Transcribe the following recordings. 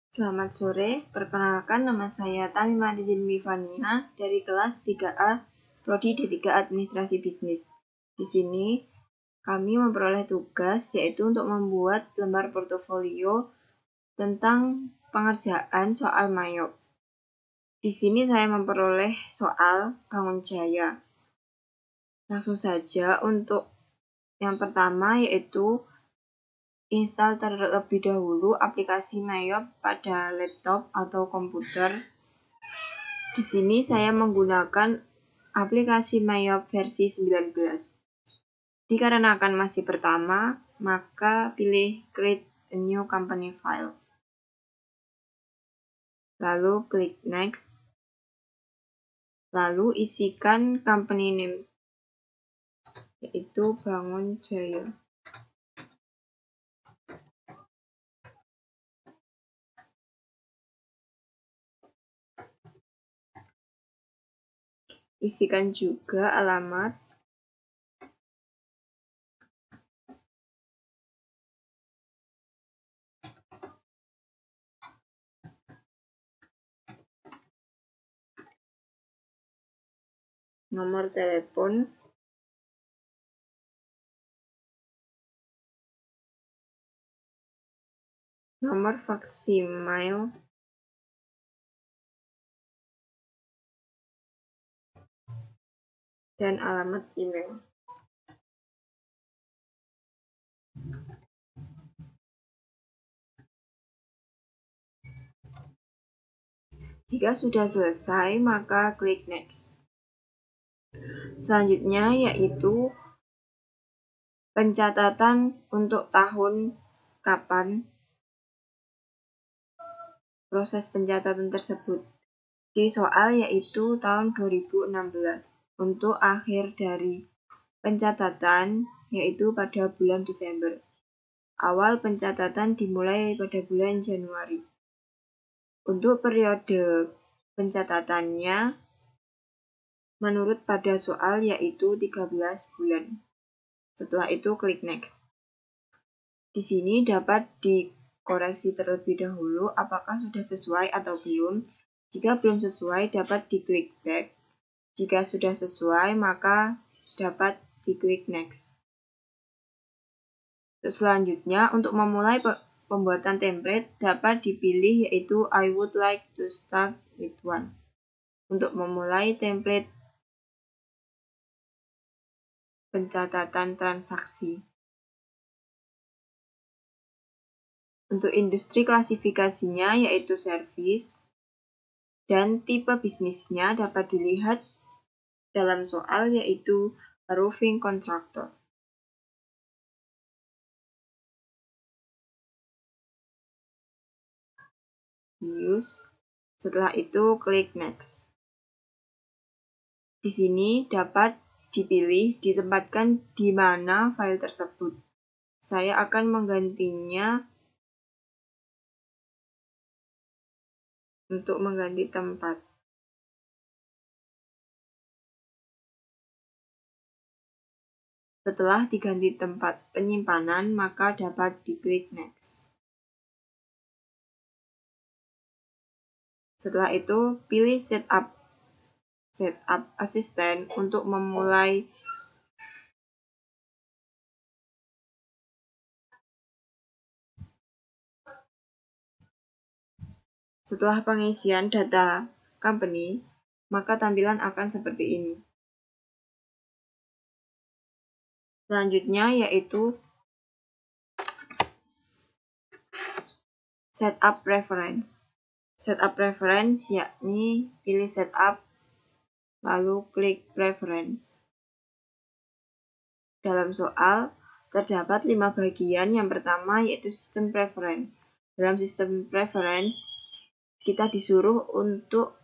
Selamat sore, perkenalkan nama saya Tamimah Didin Mifania dari kelas 3A Prodi D3 Administrasi Bisnis. Di sini kami memperoleh tugas yaitu untuk membuat lembar portofolio tentang pengerjaan soal mayop. Di sini saya memperoleh soal Bangun Jaya. Langsung saja untuk yang pertama yaitu install terlebih dahulu aplikasi mayop pada laptop atau komputer. Di sini saya menggunakan aplikasi mayop versi 19. Dikarenakan masih pertama, maka pilih Create a New Company File. Lalu klik Next. Lalu isikan company name, yaitu Bangun Jaya. Isikan juga alamat, nomor telepon, nomor faksimilie, dan alamat email. Jika sudah selesai, maka klik Next. Selanjutnya yaitu pencatatan untuk tahun kapan proses pencatatan tersebut. Di soal yaitu tahun 2016. Untuk akhir dari pencatatan yaitu pada bulan Desember. Awal pencatatan dimulai pada bulan Januari. Untuk periode pencatatannya menurut pada soal yaitu 13 bulan. Setelah itu klik Next. Di sini dapat dikoreksi terlebih dahulu apakah sudah sesuai atau belum. Jika belum sesuai dapat diklik Back. Jika sudah sesuai maka dapat diklik Next. Selanjutnya untuk memulai pembuatan template dapat dipilih yaitu I would like to start with one. Untuk memulai template pencatatan transaksi. Untuk industri klasifikasinya yaitu service dan tipe bisnisnya dapat dilihat dalam soal yaitu roofing contractor. Use. Setelah itu klik Next. Di sini dapat dipilih ditempatkan di mana file tersebut. Saya akan menggantinya untuk mengganti tempat. Setelah diganti tempat penyimpanan, maka dapat diklik Next. Setelah itu, pilih Setup Assistant untuk memulai setelah pengisian data company, maka tampilan akan seperti ini. Selanjutnya yaitu Setup Preference. Setup Preference yakni pilih Setup, lalu klik Preference. Dalam soal, terdapat 5 bagian. Yang pertama yaitu System Preference. Dalam System Preference, kita disuruh untuk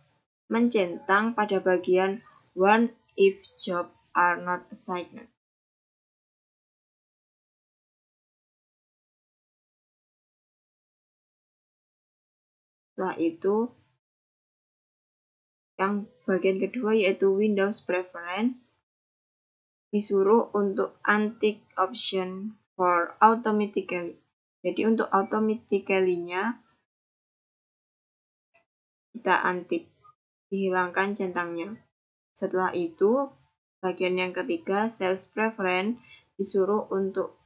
mencentang pada bagian one if job are not assigned. Setelah itu, yang bagian kedua yaitu Windows Preference, disuruh untuk untick option for automatically. Jadi untuk automatically-nya kita untip, dihilangkan centangnya. Setelah itu, bagian yang ketiga, sales preference, disuruh untuk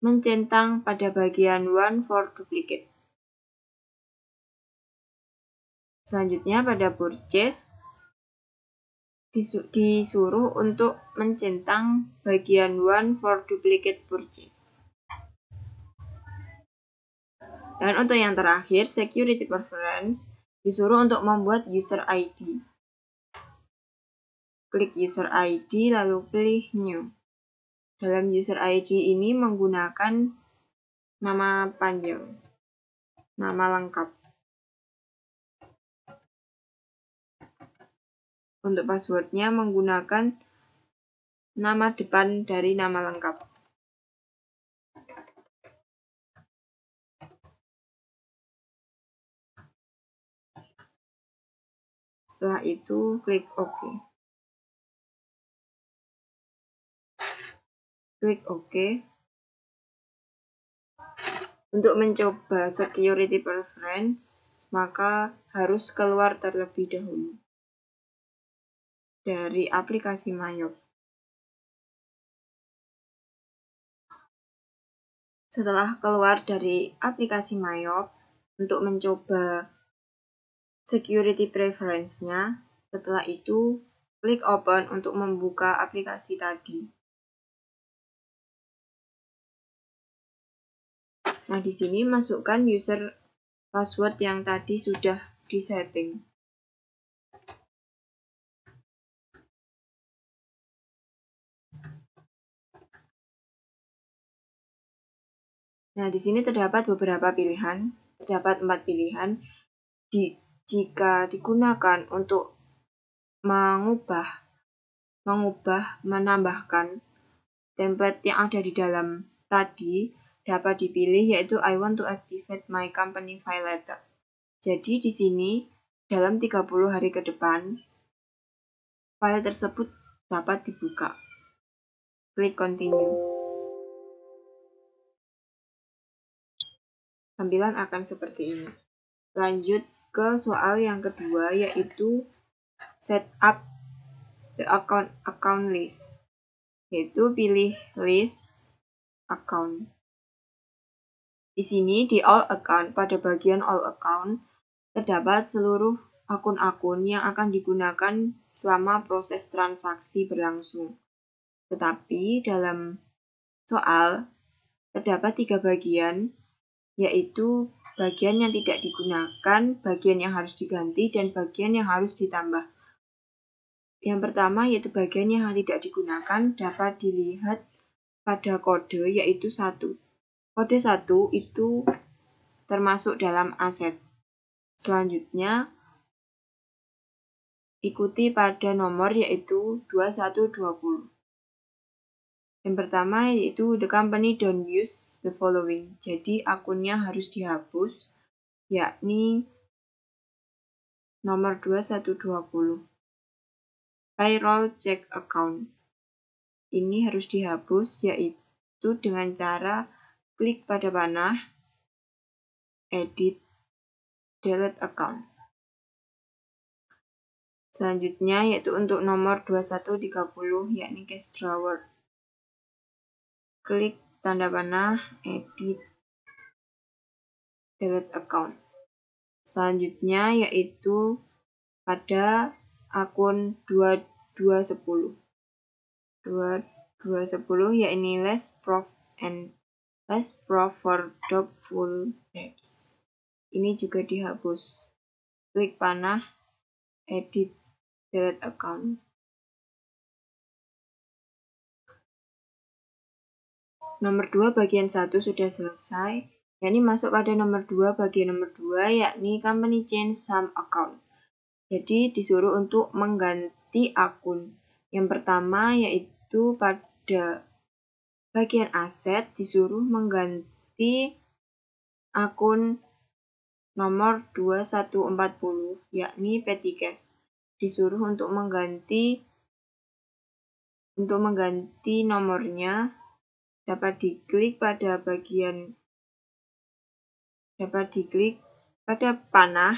mencentang pada bagian one for duplicate. Selanjutnya pada purchase, disuruh untuk mencentang bagian one for duplicate purchase. Dan untuk yang terakhir, security preference, disuruh untuk membuat user ID. Klik user ID lalu pilih new. Dalam user ID ini menggunakan nama panjang, nama lengkap. Untuk passwordnya menggunakan nama depan dari nama lengkap. Setelah itu klik OK. Klik OK. Untuk mencoba security preference, maka harus keluar terlebih dahulu dari aplikasi Mayop. Setelah keluar dari aplikasi Mayop, untuk mencoba security preference-nya, setelah itu klik open untuk membuka aplikasi tadi. Nah, di sini masukkan user password yang tadi sudah disetting. Nah, di sini terdapat beberapa pilihan, terdapat 4 pilihan. Jika digunakan untuk menambahkan template yang ada di dalam tadi, dapat dipilih yaitu I want to activate my company file letter. Jadi di sini dalam 30 hari ke depan file tersebut dapat dibuka. Klik continue. Tampilan akan seperti ini. Lanjut ke soal yang kedua yaitu set up the account list. Yaitu pilih list account. Di sini di all account, pada bagian all account, terdapat seluruh akun-akun yang akan digunakan selama proses transaksi berlangsung. Tetapi dalam soal, terdapat 3 bagian, yaitu bagian yang tidak digunakan, bagian yang harus diganti, dan bagian yang harus ditambah. Yang pertama yaitu bagian yang tidak digunakan dapat dilihat pada kode yaitu 1. Kode 1 itu termasuk dalam aset. Selanjutnya, ikuti pada nomor yaitu 2120. Yang pertama yaitu the company don't use the following. Jadi akunnya harus dihapus, yakni nomor 2120. Payroll check account. Ini harus dihapus yaitu dengan cara klik pada panah, edit, delete account. Selanjutnya yaitu untuk nomor 2130 yakni cash drawer. Klik tanda panah, edit, delete account. Selanjutnya yaitu pada akun 2210. 2210 yakni less prof for doubtful debts. Ini juga dihapus. Klik panah, edit, delete account. Nomor 2 bagian 1 sudah selesai, yakni masuk pada nomor 2 bagian nomor 2 yakni company change some account. Jadi disuruh untuk mengganti akun. Yang pertama yaitu pada bagian aset disuruh mengganti akun nomor 2140 yakni petty cash. Disuruh untuk mengganti nomornya dapat diklik pada panah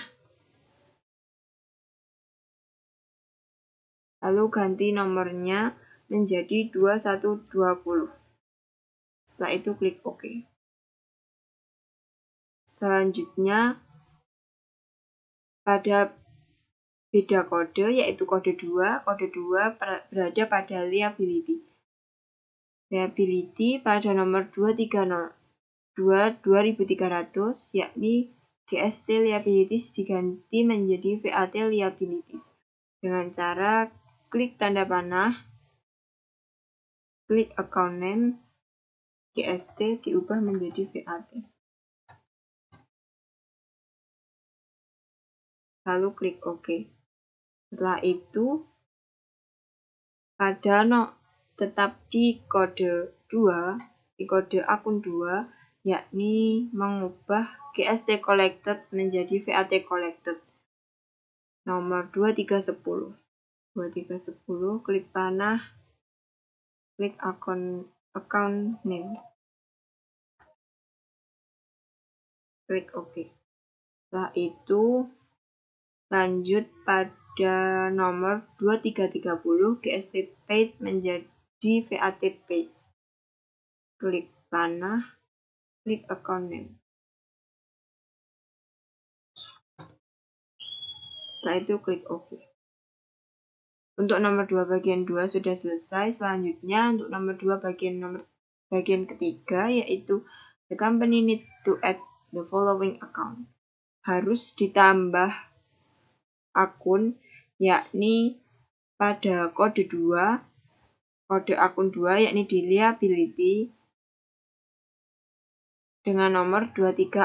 lalu ganti nomornya menjadi 2120. Setelah itu klik OK. Selanjutnya, pada beda kode, yaitu kode 2 berada pada liability. Liability pada nomor 2300, yakni GST Liabilities diganti menjadi VAT Liabilities dengan cara klik tanda panah, klik account name, GST diubah menjadi VAT. Lalu klik OK. Setelah itu, tetap di kode 2, di kode akun 2, yakni mengubah GST collected menjadi VAT collected. Nomor 2310. 2310, klik panah, klik account name. Klik OK. Setelah itu, lanjut pada nomor 2330, GST paid menjadi VAT paid. Klik panah, klik account name. Setelah itu klik OK. Untuk nomor 2 bagian 2 sudah selesai. Selanjutnya untuk nomor 2 bagian ketiga, yaitu the company need to add the following account. Harus ditambah akun, yakni pada kode 2, kode akun 2, yakni di liability dengan nomor 2340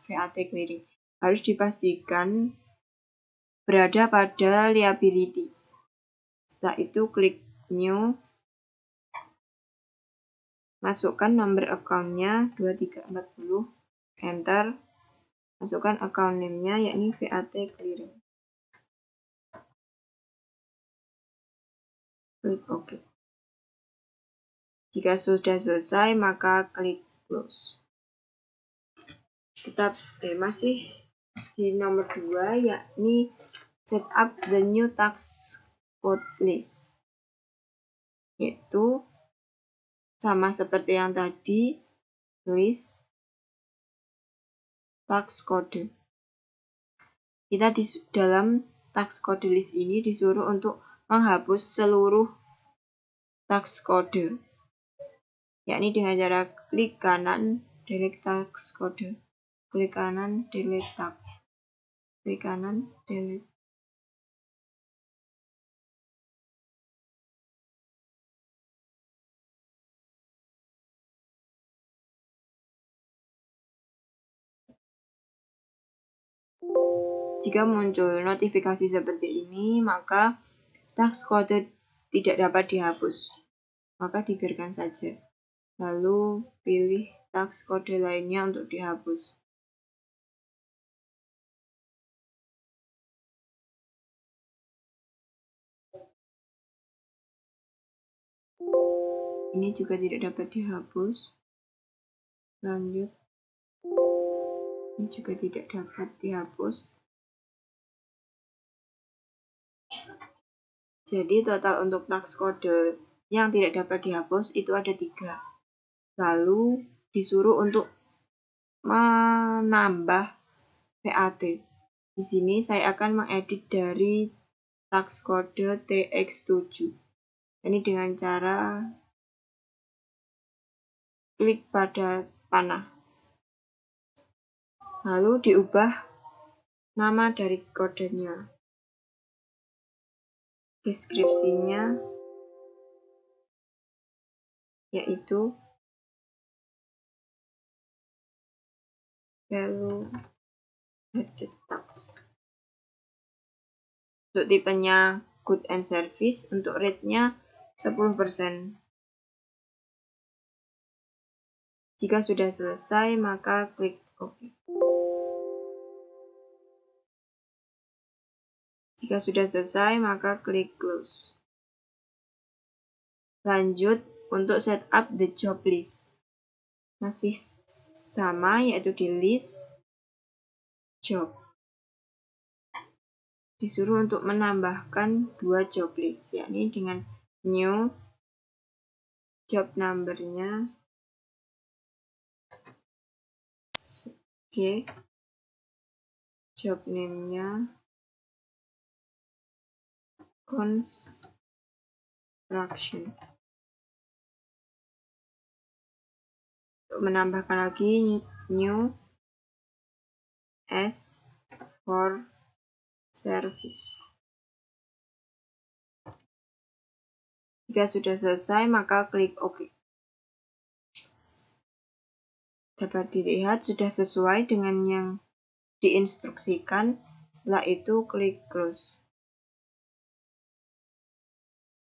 VAT clearing. Harus dipastikan berada pada liability. Setelah itu klik new, masukkan nomor account-nya 2340, enter, masukkan account name-nya yakni VAT clearing. Klik OK. Jika sudah selesai, maka klik close. Masih di nomor 2, yakni set up the new tax code list. Yaitu sama seperti yang tadi, list tax code. Kita di dalam tax code list ini disuruh untuk menghapus seluruh tax code, yakni dengan cara klik kanan delete tax code, klik kanan delete tab, klik kanan delete. Jika muncul notifikasi seperti ini, maka tax code tidak dapat dihapus, maka dibiarkan saja. Lalu pilih tax code lainnya untuk dihapus. Ini juga tidak dapat dihapus. Lanjut. Ini juga tidak dapat dihapus. Jadi total untuk tax code yang tidak dapat dihapus itu ada 3. Lalu disuruh untuk menambah VAT. Di sini saya akan mengedit dari tax code TX7. Ini dengan cara klik pada panah. Lalu diubah nama dari kodenya. Deskripsinya yaitu value added tax. Untuk tipenya good and service, untuk rate-nya 10%. Jika sudah selesai, maka klik OK. Jika sudah selesai, maka klik close. Lanjut untuk setup the job list. Masih sama, yaitu di list job. disuruh untuk menambahkan 2 job list, yakni dengan new job number-nya J, job name-nya construction. Untuk menambahkan lagi new S for service. Jika sudah selesai, maka klik OK. Dapat dilihat sudah sesuai dengan yang diinstruksikan. Setelah itu klik close.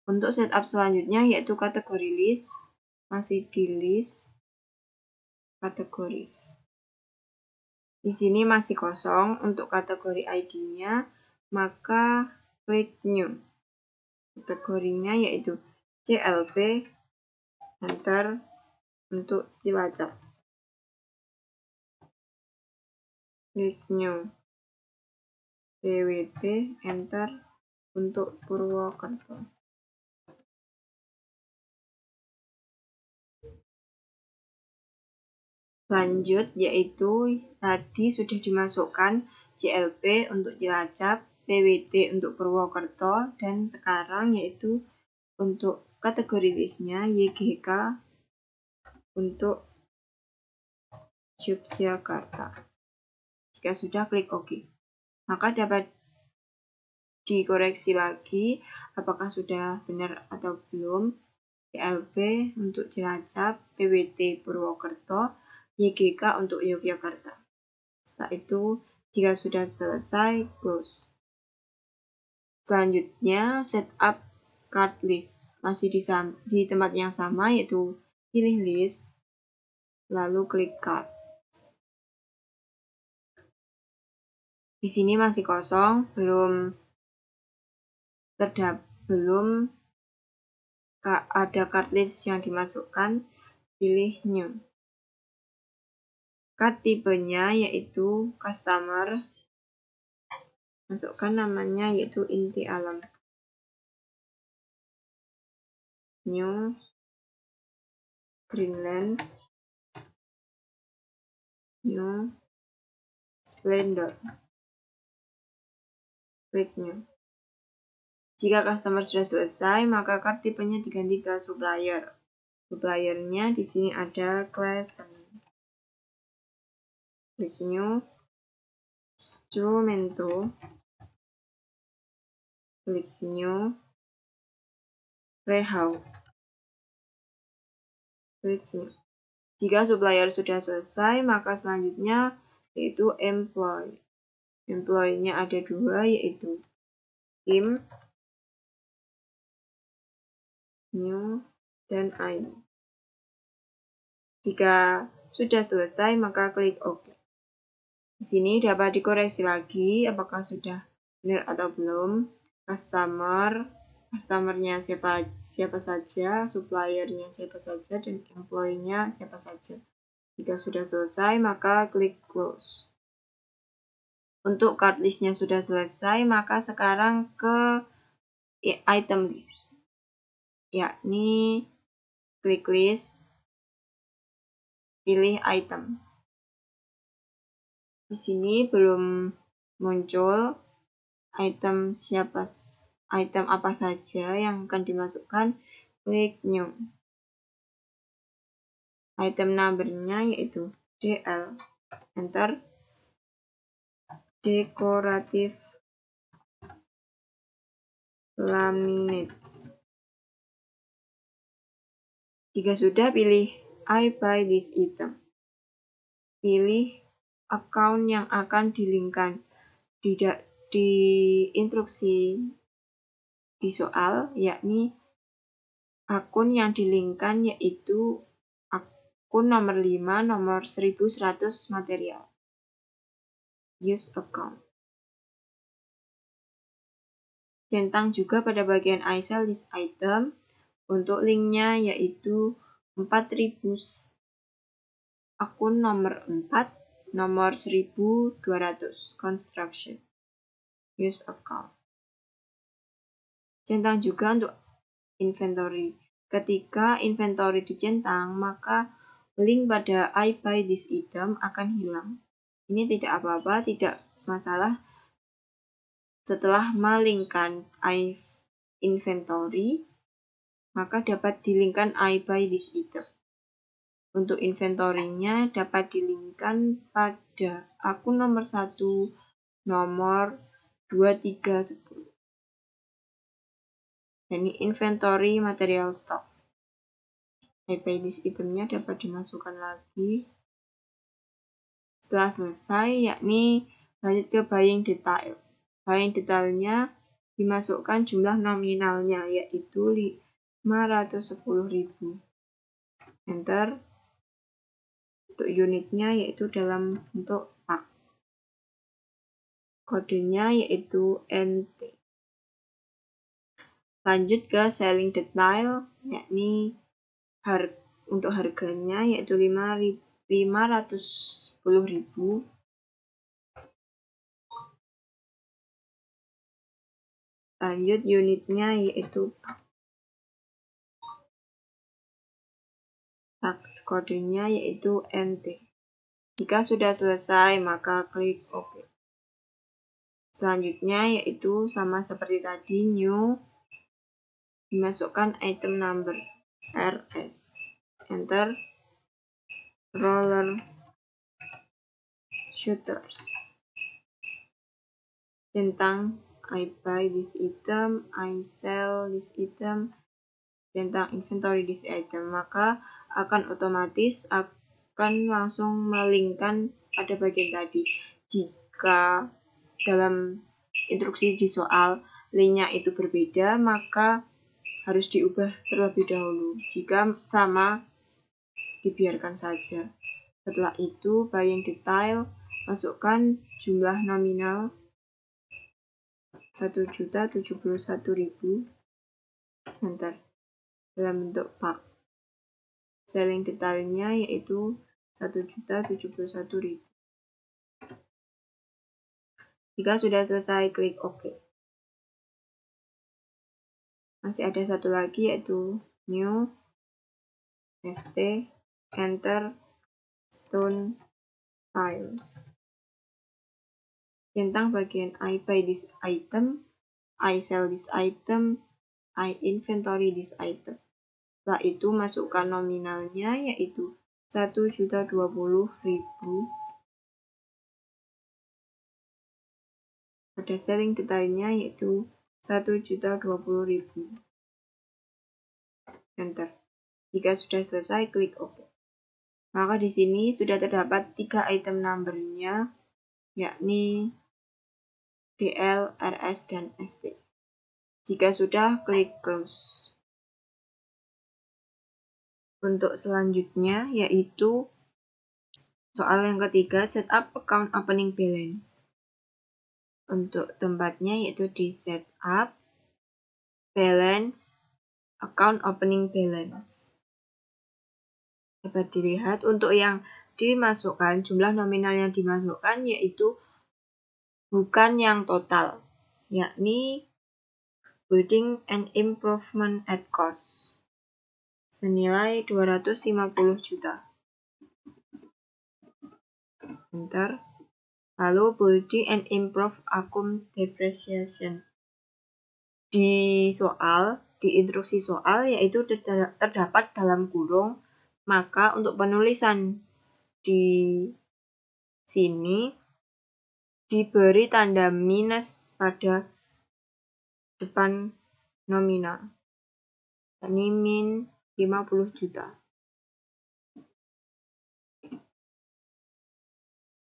Untuk setup selanjutnya yaitu kategori list, masih di list kategoris. Di sini masih kosong untuk kategori ID-nya, maka klik new. Kategorinya yaitu CLP, enter untuk Cilacap. Klik new. PWT, enter untuk Purwokerto. Lanjut, yaitu tadi sudah dimasukkan CLP untuk Cilacap, PWT untuk Purwokerto, dan sekarang yaitu untuk kategori listnya YGK untuk Yogyakarta. Jika sudah, klik OK. Maka dapat dikoreksi lagi apakah sudah benar atau belum. CLP untuk Cilacap, PWT Purwokerto, YGK untuk Yogyakarta. Setelah itu, jika sudah selesai, close. Selanjutnya, setup card list. Masih di tempat yang sama, yaitu pilih list, lalu klik card. Di sini masih kosong, belum ada card list yang dimasukkan, pilih new. Card tipenya yaitu customer, masukkan namanya yaitu Inti Alam. New, Greenland, new, Splendor. Klik new. Jika customer sudah selesai, maka card tipenya diganti ke supplier. Suppliernya di sini ada Classen. Klik new, Strumento. Klik new, Rehau. Klik new. Jika supplier sudah selesai, maka selanjutnya yaitu employee. Employee-nya ada 2, yaitu Kim, new, dan ID. Jika sudah selesai, maka klik OK. Di sini dapat dikoreksi lagi apakah sudah benar atau belum. Customer-nya siapa saja, suppliernya siapa saja, dan employee-nya siapa saja. Jika sudah selesai, maka klik close. Untuk card list-nya sudah selesai, maka sekarang ke item list, yakni klik list, pilih item. Di sini belum muncul item apa saja yang akan dimasukkan, klik new. Item number-nya yaitu DL, enter. Decorative laminates. Jika sudah, pilih I buy this item. Pilih account yang akan dilingkan. Di instruksi di soal, yakni akun yang dilingkan yaitu akun nomor 5, nomor 1100 material. Use account. Centang juga pada bagian I sell this item. Untuk linknya yaitu 4000 akun nomor 4, nomor 1200 construction. use account. Centang juga untuk inventory. Ketika inventory dicentang, maka link pada I buy this item akan hilang. Ini tidak apa-apa, tidak masalah. Setelah melingkan I inventory, maka dapat dilingkan I buy this item. Untuk inventory-nya dapat dilingkan pada akun nomor 1, nomor 2, 3, 10. Ini inventory material stock. I buy this itemnya dapat dimasukkan lagi. Setelah selesai, yakni lanjut ke buying detail. Buying detailnya dimasukkan jumlah nominalnya, yaitu 510.000. Enter. Untuk unitnya yaitu dalam bentuk pak. Kodenya yaitu NT. Lanjut ke selling detail, yakni untuk harganya yaitu 510.000. Lanjut unitnya yaitu tax, kodenya yaitu NT. Jika sudah selesai, maka klik OK. Selanjutnya yaitu sama seperti tadi, new, dimasukkan item number RS. Enter. Roller shooters. Centang I buy this item, I sell this item, centang inventory this item. Maka akan otomatis akan langsung melingkan pada bagian tadi. Jika dalam instruksi di soal linknya itu berbeda, maka harus diubah terlebih dahulu. Jika sama, dibiarkan saja. Setelah itu, buying detail, masukkan jumlah nominal 1.071.000. Enter. Dalam bentuk pak. Selling detailnya yaitu 1.071.000. Jika sudah selesai, klik OK. Masih ada satu lagi yaitu new, ST, enter, stone tiles. Centang bagian I buy this item, I sell this item, I inventory this item. Setelah itu masukkan nominalnya yaitu 1.020.000. Pada selling detailnya yaitu 1.020.000. Enter. Jika sudah selesai, klik OK. Maka di sini sudah terdapat 3 item numbernya, yakni DL, RS, dan ST. Jika sudah, klik close. Untuk selanjutnya yaitu soal yang ketiga, setup account opening balance. Untuk tempatnya yaitu di setup balance, account opening balance. Dapat dilihat untuk yang dimasukkan, jumlah nominal yang dimasukkan yaitu bukan yang total, yakni building and improvement at cost, senilai 250 juta. Enter. Lalu building and improve account depreciation. Di instruksi soal yaitu terdapat dalam kurung, maka untuk penulisan di sini diberi tanda minus pada depan nominal. Ini min 50 juta.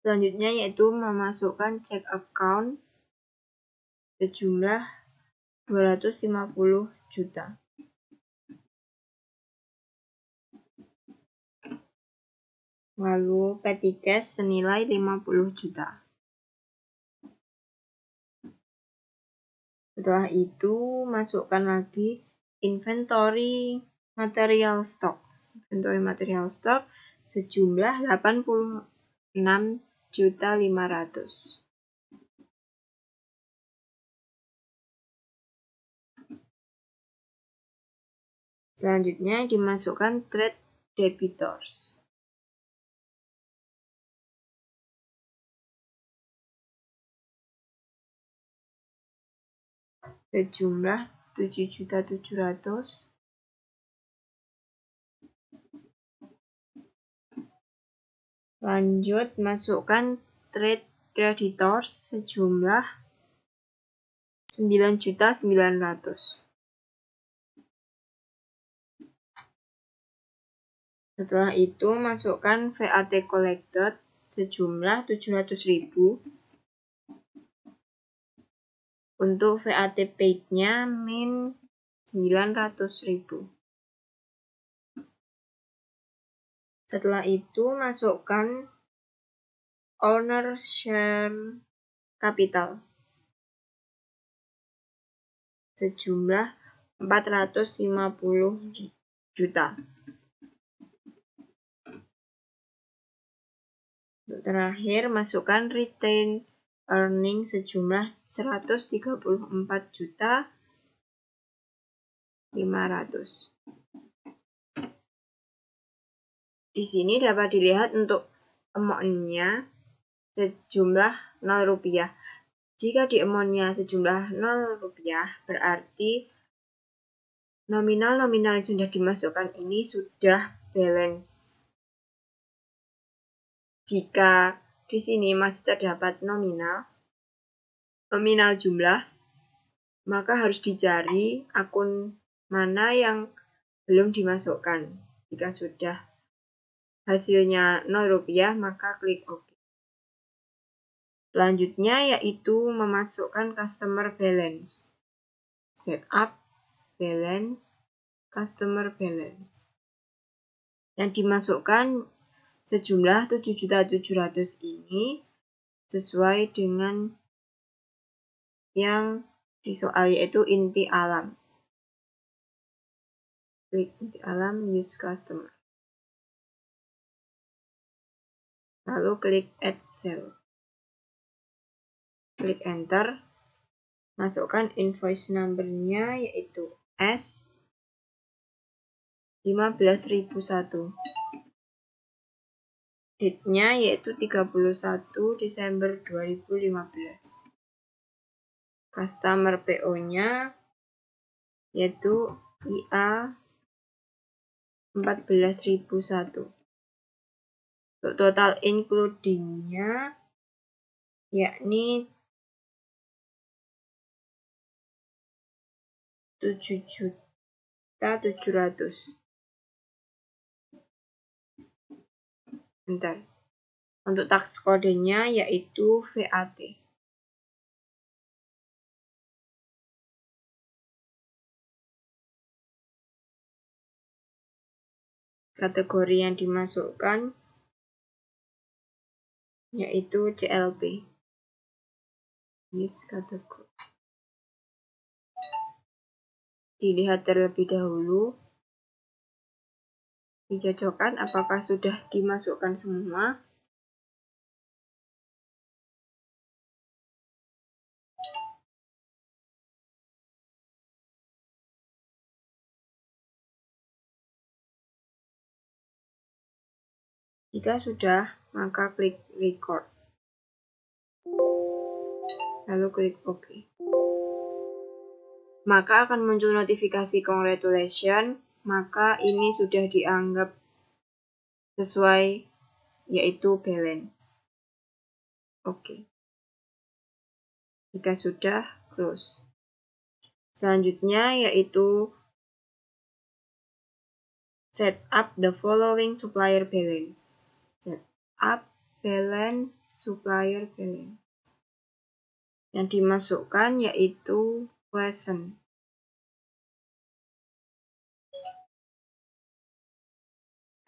Selanjutnya yaitu memasukkan check account sejumlah 250 juta. Lalu petty cash senilai 50 juta. Setelah itu masukkan lagi inventory material stock. Inventory material stock sejumlah 86.500.000. Selanjutnya dimasukkan trade debitors. Sejumlah 7.700.000. Lanjut masukkan trade creditors sejumlah 9.900.000. Setelah itu masukkan VAT collected sejumlah 700.000. Untuk VAT paid-nya min 900.000. Setelah itu masukkan owner share capital sejumlah 450 juta. Untuk terakhir masukkan retained earning sejumlah 134.500.000. Di sini dapat dilihat untuk amount-nya sejumlah 0 rupiah. Jika di amount-nya sejumlah 0 rupiah, berarti nominal-nominal yang sudah dimasukkan ini sudah balance. Jika di sini masih terdapat nominal jumlah, maka harus dicari akun mana yang belum dimasukkan. Jika sudah hasilnya 0 rupiah, maka klik OK. Selanjutnya yaitu memasukkan customer balance. Setup balance, customer balance. Yang dimasukkan sejumlah 7.700.000 ini sesuai dengan yang di soal, yaitu inti alam. Klik inti alam, use customer. Lalu klik add cell. Klik enter. Masukkan invoice number-nya yaitu S 15.001. Date-nya yaitu 31 Desember 2015. Customer PO-nya yaitu IA 14.001. Untuk total including-nya yakni 7.700.000. Bentar. Untuk tax kodenya yaitu VAT. Kategori yang dimasukkan yaitu CLP. Use kategori. Dilihat terlebih dahulu. Dicocokkan apakah sudah dimasukkan semua. Jika sudah, maka klik record. Lalu klik OK. Maka akan muncul notifikasi congratulations, maka ini sudah dianggap sesuai, yaitu balance. Oke. Jika sudah, close. Selanjutnya yaitu set up the following supplier balance. Set up balance supplier balance. Yang dimasukkan yaitu lesson.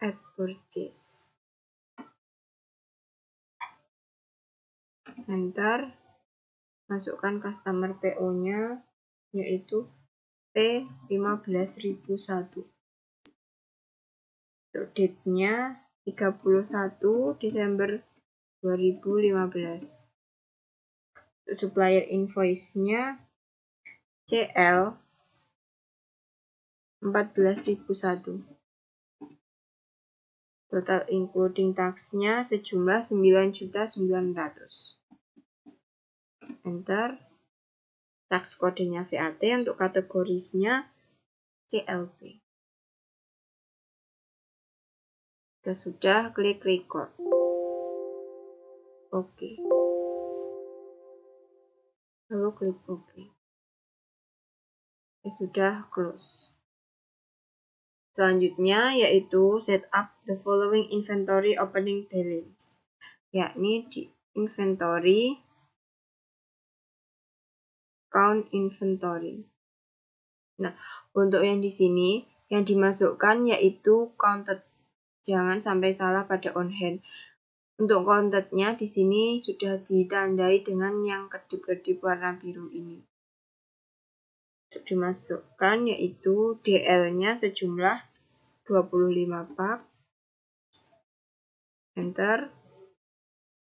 Add purchase. Enter. Masukkan customer PO-nya yaitu P15.001. Untuk date-nya 31 Desember 2015. Untuk supplier invoice-nya CL 14.001. Total including tax-nya sejumlah 9.900.000. Enter. Tax kodenya VAT, untuk kategorisnya CLP. Jika sudah, klik record. Oke. Lalu klik OK. Sudah close. Selanjutnya yaitu set up the following inventory opening balance, yakni di inventory count inventory. Nah, untuk yang di sini yang dimasukkan yaitu counted. Jangan sampai salah pada on hand. Untuk countednya di sini sudah ditandai dengan yang kedip-kedip warna biru ini. Untuk dimasukkan yaitu DL-nya sejumlah 25 pak. Enter.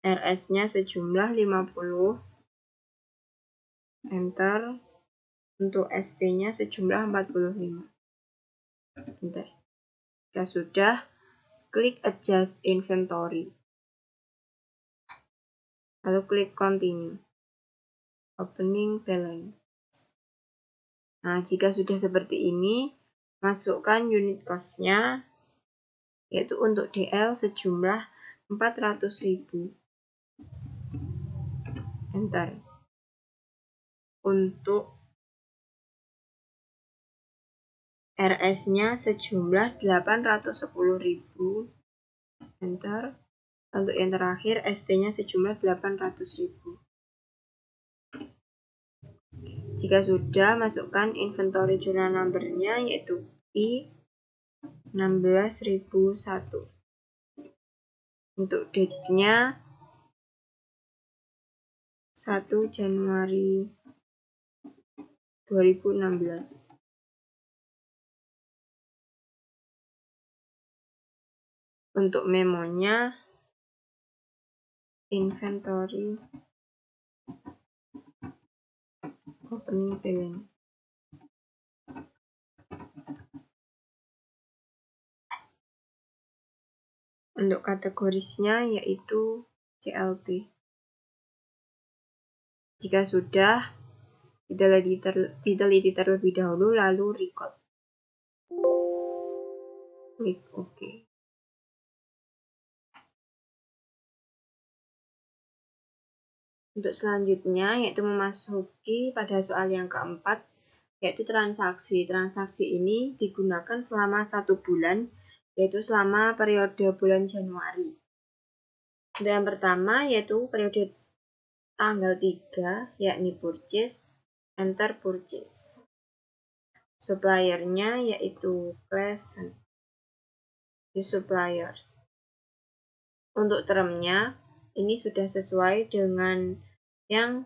RS-nya sejumlah 50. Enter. Untuk ST-nya sejumlah 45. Enter. Jika sudah, klik adjust inventory. Lalu klik continue. Opening balance. Nah, jika sudah seperti ini, masukkan unit cost-nya, yaitu untuk DL sejumlah 400.000. Enter. Untuk RS-nya sejumlah 810.000. Enter. Untuk yang terakhir, ST-nya sejumlah 800.000. Jika sudah, masukkan inventory journal number-nya, yaitu I16001. Untuk date-nya 1 Januari 2016. Untuk memonya inventory opening balance. Untuk kategorisnya yaitu CLP. Jika sudah, diteliti terlebih dahulu lalu record. Klik OK. Untuk selanjutnya yaitu memasuki pada soal yang keempat, yaitu transaksi. Transaksi ini digunakan selama 1 bulan, yaitu selama periode bulan Januari. Untuk yang pertama yaitu periode tanggal 3, yakni purchase. Enter purchase. Suppliernya yaitu Crescent. Suppliers. Untuk termnya ini sudah sesuai dengan yang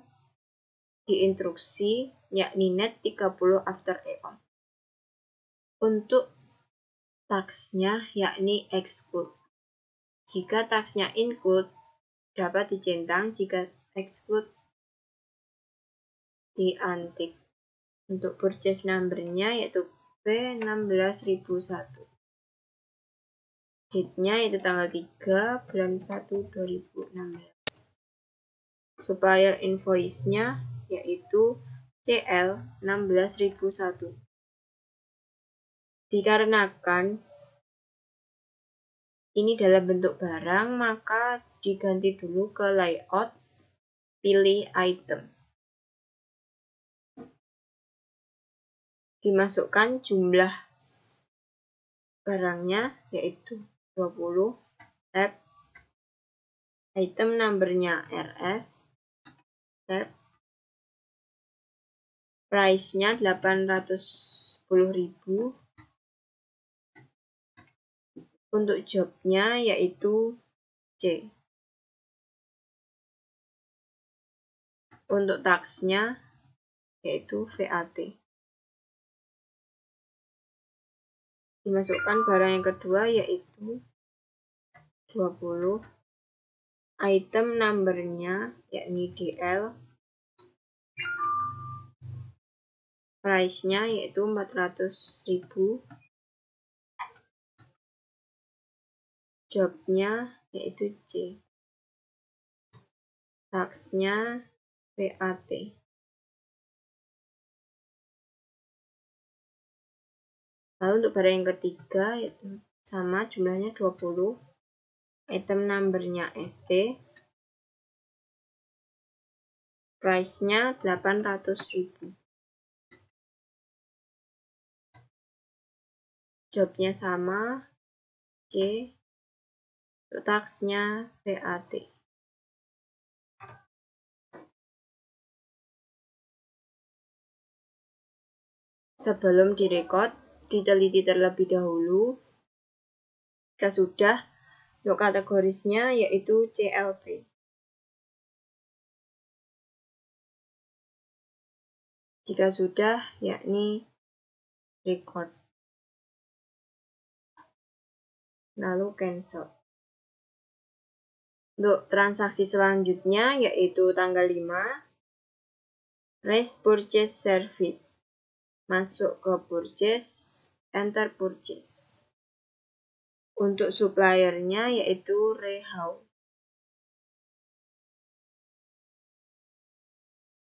diinstruksi, yakni net 30 after EON. Untuk tax-nya yakni exclude. Jika tax-nya include dapat dicentang, jika exclude diantik. Untuk purchase number-nya yaitu P16001. Date-nya yaitu tanggal 3 bulan 1 2016. Supplier invoice-nya yaitu CL16001. Dikarenakan ini dalam bentuk barang, maka diganti dulu ke layout, pilih item. Dimasukkan jumlah barangnya yaitu 20, tab, item number-nya RS, tab, price-nya 810.000, untuk job-nya yaitu C. Untuk tax-nya yaitu VAT. Dimasukkan barang yang kedua yaitu 20, item number-nya yakni DL, Price-nya yaitu 400.000. Job-nya yaitu C. Tax-nya VAT. Lalu untuk barang yang ketiga yaitu sama jumlahnya 20. Item number-nya ST. Price-nya 800.000. Job-nya sama C. Untuk tax-nya VAT. Sebelum direkod, diteliti terlebih dahulu. Jika sudah, untuk kategorisnya yaitu CLP. Jika sudah, yakni record. Lalu cancel. Untuk transaksi selanjutnya yaitu tanggal 5. Raise purchase service. Masuk ke purchase, enter purchase. Untuk suppliernya yaitu Rehau.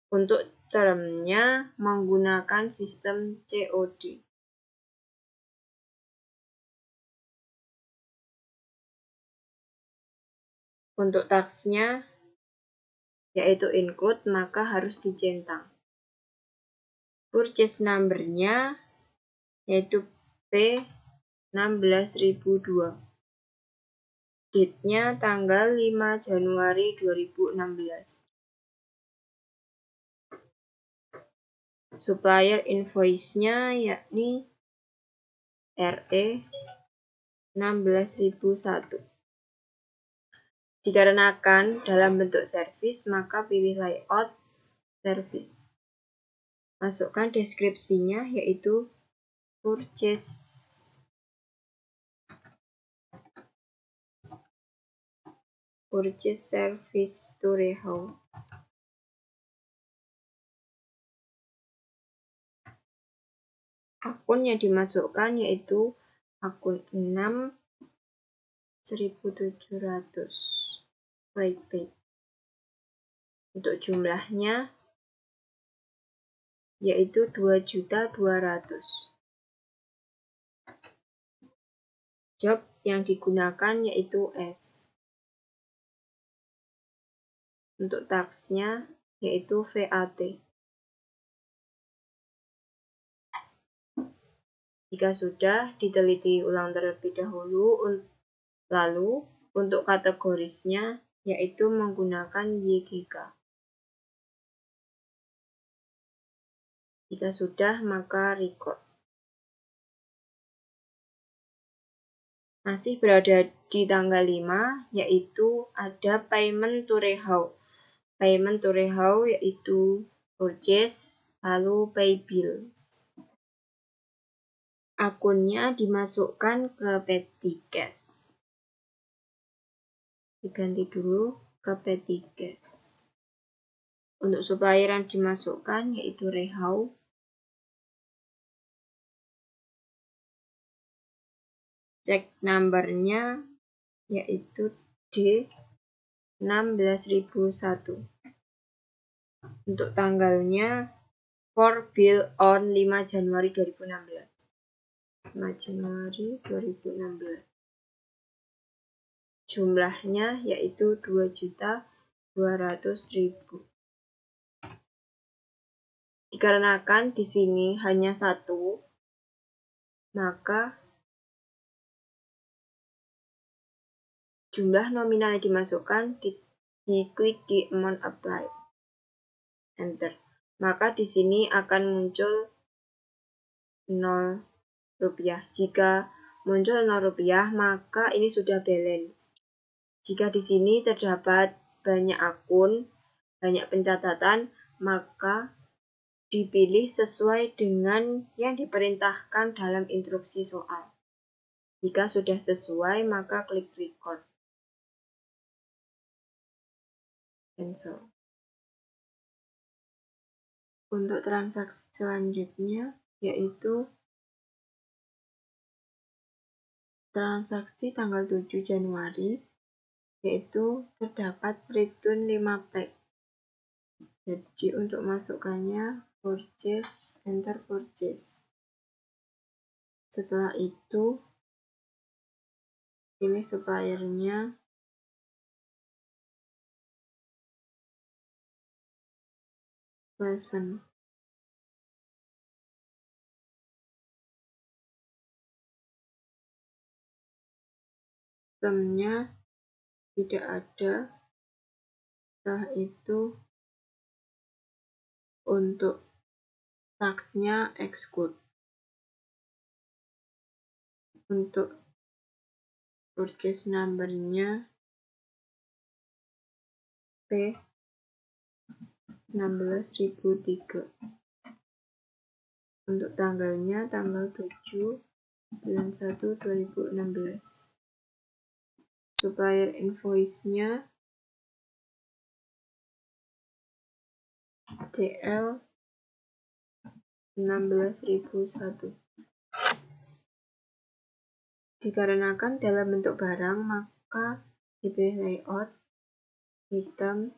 Untuk termnya menggunakan sistem COD. Untuk tax-nya yaitu include, maka harus dicentang. Purchase number-nya yaitu P16002. Date-nya tanggal 5 Januari 2016. Supplier invoice-nya yakni RE 16001. Dikarenakan dalam bentuk service, maka pilih layout service. Masukkan deskripsinya yaitu purchase service to Rehau. Akun yang dimasukkan yaitu akun 6.1700 prepaid. Untuk jumlahnya yaitu 2.200.000. Job yang digunakan yaitu S. Untuk tax-nya yaitu VAT. Jika sudah, diteliti ulang terlebih dahulu. Lalu, untuk kategorisnya yaitu menggunakan YGK. Jika sudah, maka record. Masih berada di tanggal 5, yaitu ada payment to Rehau. Payment to Rehau yaitu purchase, lalu pay bills. Akunnya dimasukkan ke petty cash. Diganti dulu ke petty cash. Untuk supplier yang dimasukkan yaitu Rehau. Check number-nya yaitu D16001. Untuk tanggalnya for bill on 5 Januari 2016. 5 Januari 2016. Jumlahnya yaitu 2.200.000. Dikarenakan di sini hanya satu, maka jumlah nominal yang dimasukkan diklik di amount apply. Enter. Maka di sini akan muncul 0 rupiah. Jika muncul 0 rupiah, maka ini sudah balance. Jika di sini terdapat banyak akun, banyak pencatatan, maka dipilih sesuai dengan yang diperintahkan dalam instruksi soal. Jika sudah sesuai, maka klik record. Cancel. Untuk transaksi selanjutnya yaitu transaksi tanggal 7 Januari, yaitu terdapat return 5 pack. Jadi untuk masukkannya purchase, enter purchase. Setelah itu ini suppliernya, Pleasant. Itemnya tidak ada. Setelah itu untuk taxnya exclude. Untuk purchase numbernya P 16.003. Untuk tanggalnya tanggal 7 bulan 1 2016. Supplier invoice-nya CL 16.001. Dikarenakan dalam bentuk barang, maka dipilih layout, item.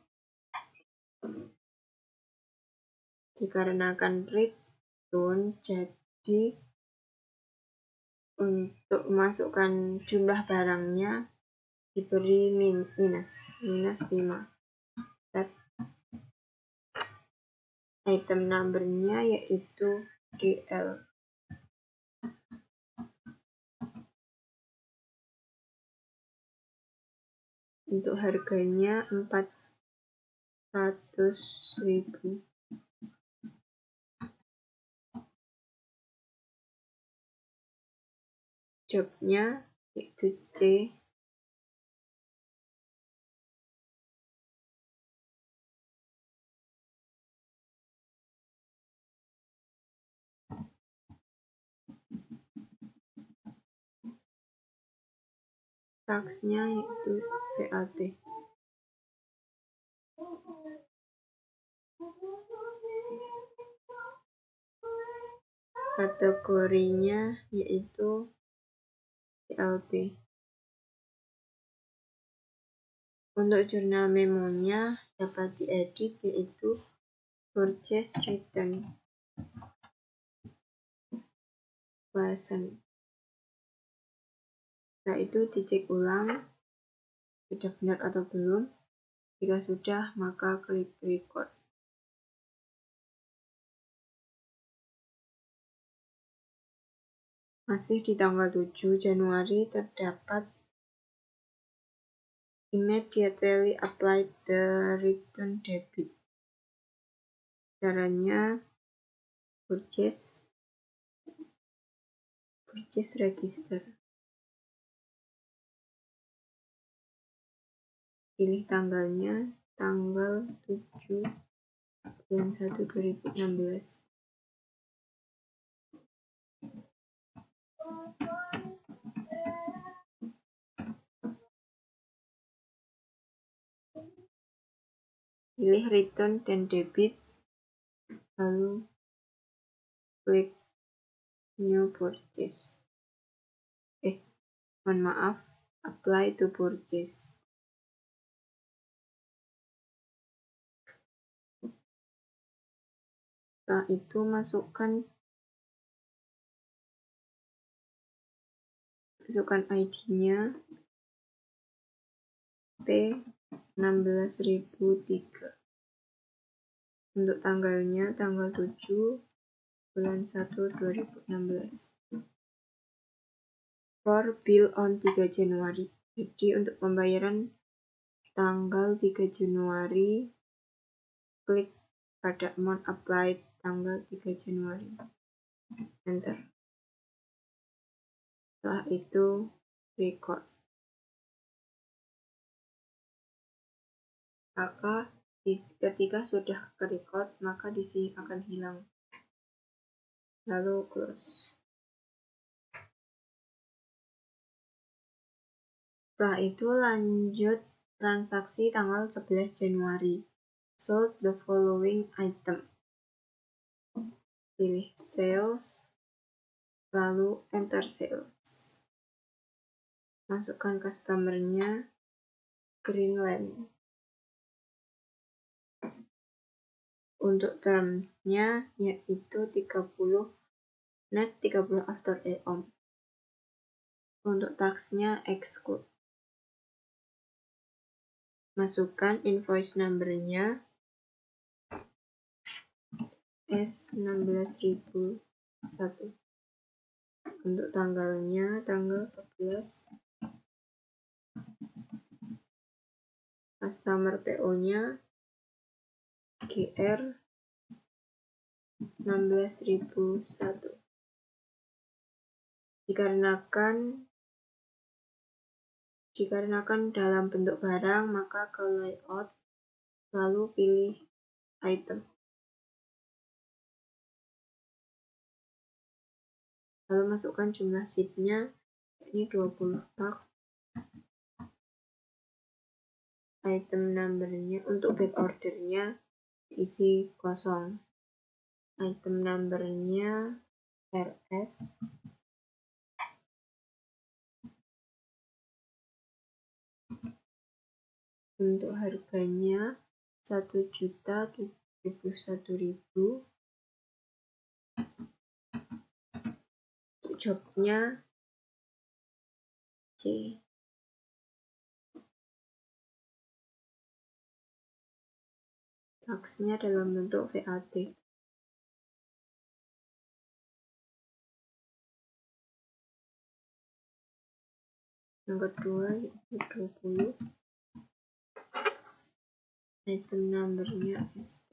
Dikarenakan return, jadi untuk memasukkan jumlah barangnya diberi minus 5. Item numbernya yaitu DL. Untuk harganya 400.000. Jobnya yaitu C. Taxnya yaitu VAT. Kategorinya yaitu CLP. Untuk jurnal memonya dapat diedit yaitu purchase return. Pleasant. Setelah itu dicek ulang sudah benar atau belum. Jika sudah, maka klik record. Masih di tanggal 7 Januari terdapat immediately apply the return debit. Caranya purchase register. Pilih tanggalnya tanggal 7 bulan 1 2016. Pilih return dan debit, lalu klik new purchase. Apply to purchase. Setelah itu masukkan ID-nya P16.003. Untuk tanggalnya tanggal 7 bulan 1 2016. For bill on 3 Januari. Jadi untuk pembayaran tanggal 3 Januari, klik pada amount applied tanggal 3 Januari. Enter. Setelah itu record. Maka ketika sudah ke-record, maka di sini akan hilang. Lalu close. Setelah itu lanjut transaksi tanggal 11 Januari. Sold the following item. pilih sales, lalu enter sales. Masukkan customer-nya, Greenland. Untuk term-nya yaitu 30 net, 30 after add-on. Untuk tax-nya exclude. Masukkan invoice number-nya S16001. Untuk tanggalnya tanggal 11. Customer PO-nya GR 16001. Dikarenakan dalam bentuk barang, maka ke layout, lalu pilih item. Lalu masukkan jumlah sheet-nya, ini 20 pak. Item number-nya, untuk back order-nya isi kosong. Item number-nya RS. Untuk harganya 1.071.000. Untuk jobnya C. Tax-nya dalam bentuk VAT. Yang kedua yaitu 20. Item number-nya ST.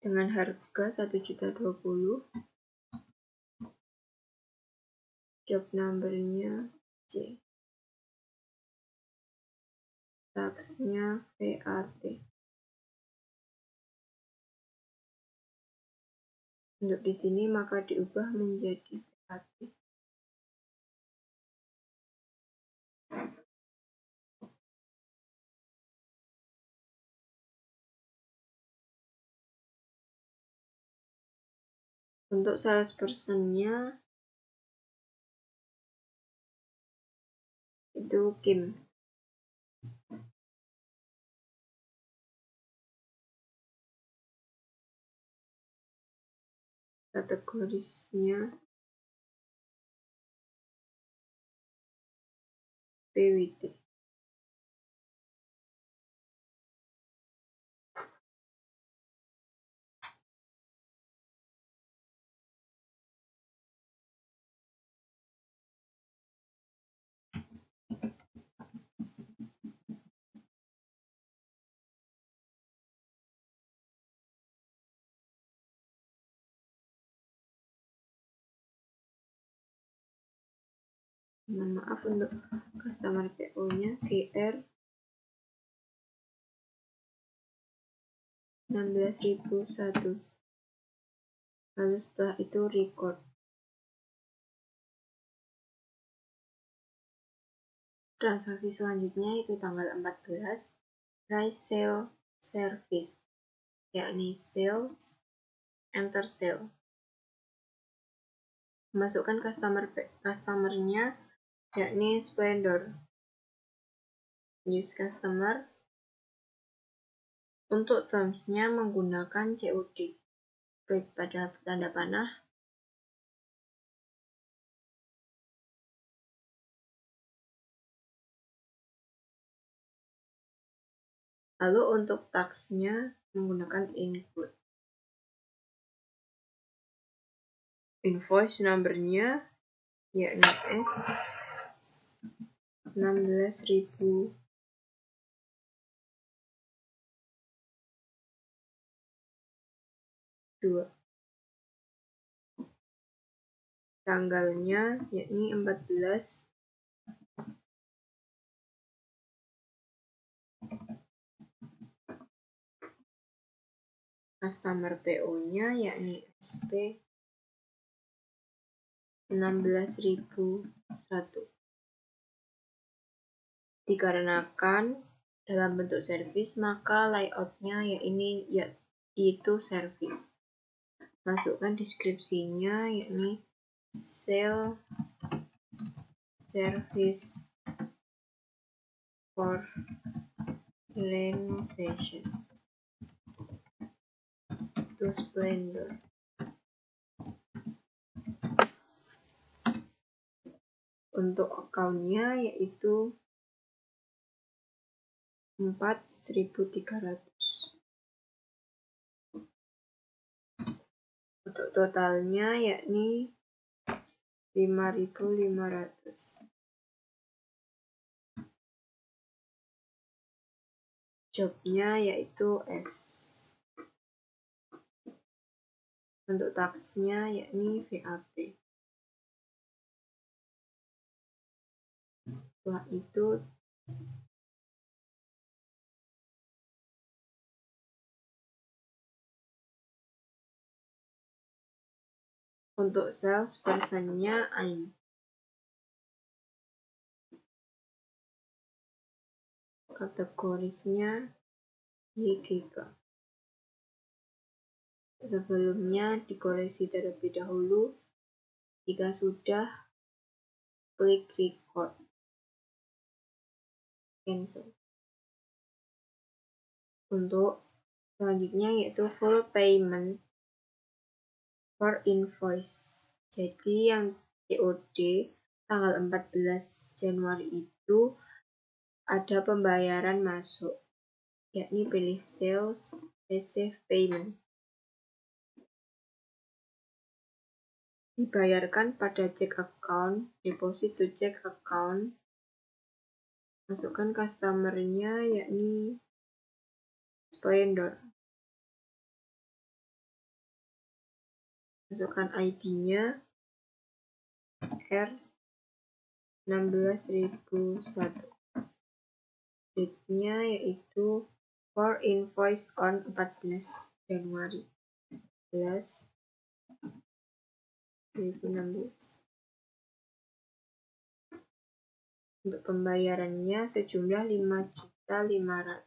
Dengan harga 1.020.000. Job number-nya C. Tax-nya VAT. Untuk di sini maka diubah menjadi VAT. Untuk salesperson-nya itu Kim. Kategorisnya PWT. Mohon maaf, untuk customer PO-nya GR 16.001. Lalu setelah itu record. Transaksi selanjutnya itu tanggal 14, price sale service, yakni sales, enter sale. Masukkan customer-nya yakni Splendor. Use customer. Untuk terms-nya menggunakan COD. Klik pada tanda panah. Lalu untuk tax-nya menggunakan include. Invoice number-nya yakni S 16.000. Tanggalnya yakni 14. Customer PO-nya yakni SP 16.001. Dikarenakan dalam bentuk servis, maka layout-nya itu service. Masukkan deskripsinya, yakni sale service for renovation to Splendor. Untuk akunnya yaitu 4.300. Untuk totalnya yakni 5.500. Jobnya yaitu S. Untuk taksnya yakni VAT. Setelah itu untuk sales personnya AIM. Kategorisnya YGK. Sebelumnya dikoreksi terlebih dahulu. Jika sudah, klik record. Cancel. Untuk selanjutnya yaitu full payment for invoice. Jadi yang COD tanggal 14 Januari itu ada pembayaran masuk, yakni pilih sales receive payment. Dibayarkan pada check account, deposit to check account. Masukkan customer-nya yakni Splendor. Masukkan ID-nya R16001. Date-nya yaitu for invoice on 14 Januari 2016. Untuk pembayarannya sejumlah 5.500.000.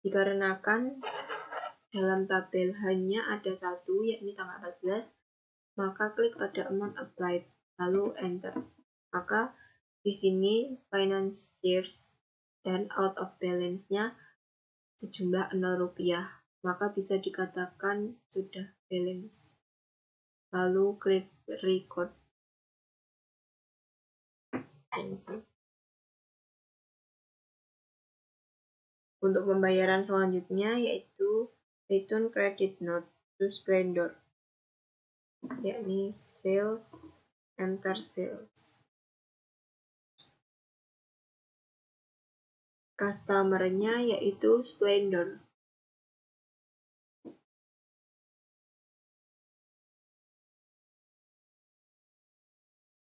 Dikarenakan dalam tabel hanya ada satu, yakni tanggal 14, maka klik pada amount applied, lalu enter. Maka di sini financiers dan out of balance-nya sejumlah Rp0, maka bisa dikatakan sudah balance. Lalu klik record. Cancel. Untuk pembayaran selanjutnya yaitu return credit note to Splendor, yakni sales, enter sales. Customer-nya yaitu Splendor.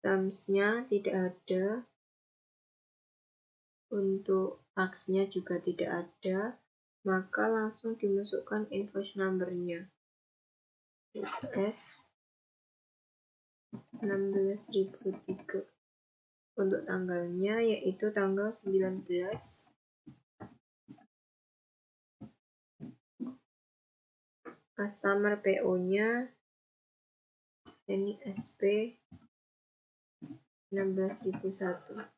Terms-nya tidak ada. Untuk tax-nya juga tidak ada. Maka langsung dimasukkan invoice number-nya. S 16.003. Untuk tanggalnya yaitu tanggal 19. Customer PO-nya ini SP 16.001.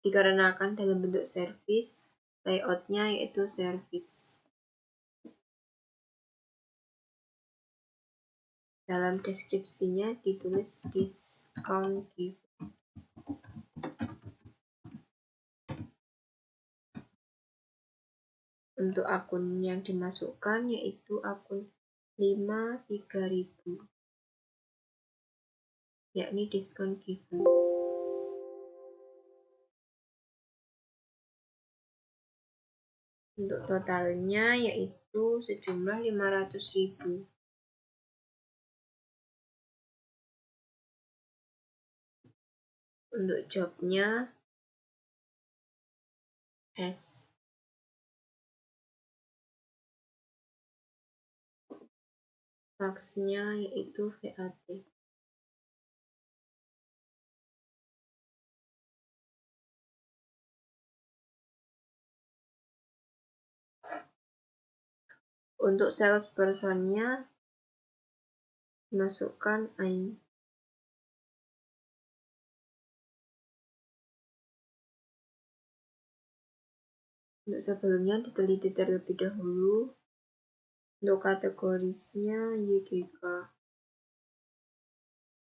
Dikarenakan dalam bentuk service, layout-nya yaitu service. Dalam deskripsinya ditulis discount gift. Untuk akun yang dimasukkan yaitu akun 53000, yakni discount gift. Untuk totalnya yaitu sejumlah 500.000. Untuk jobnya S. taksnya yaitu VAT. Untuk salespersonnya masukkan ein. Untuk sebelumnya diteliti terlebih dahulu. Untuk kategorisnya YGK.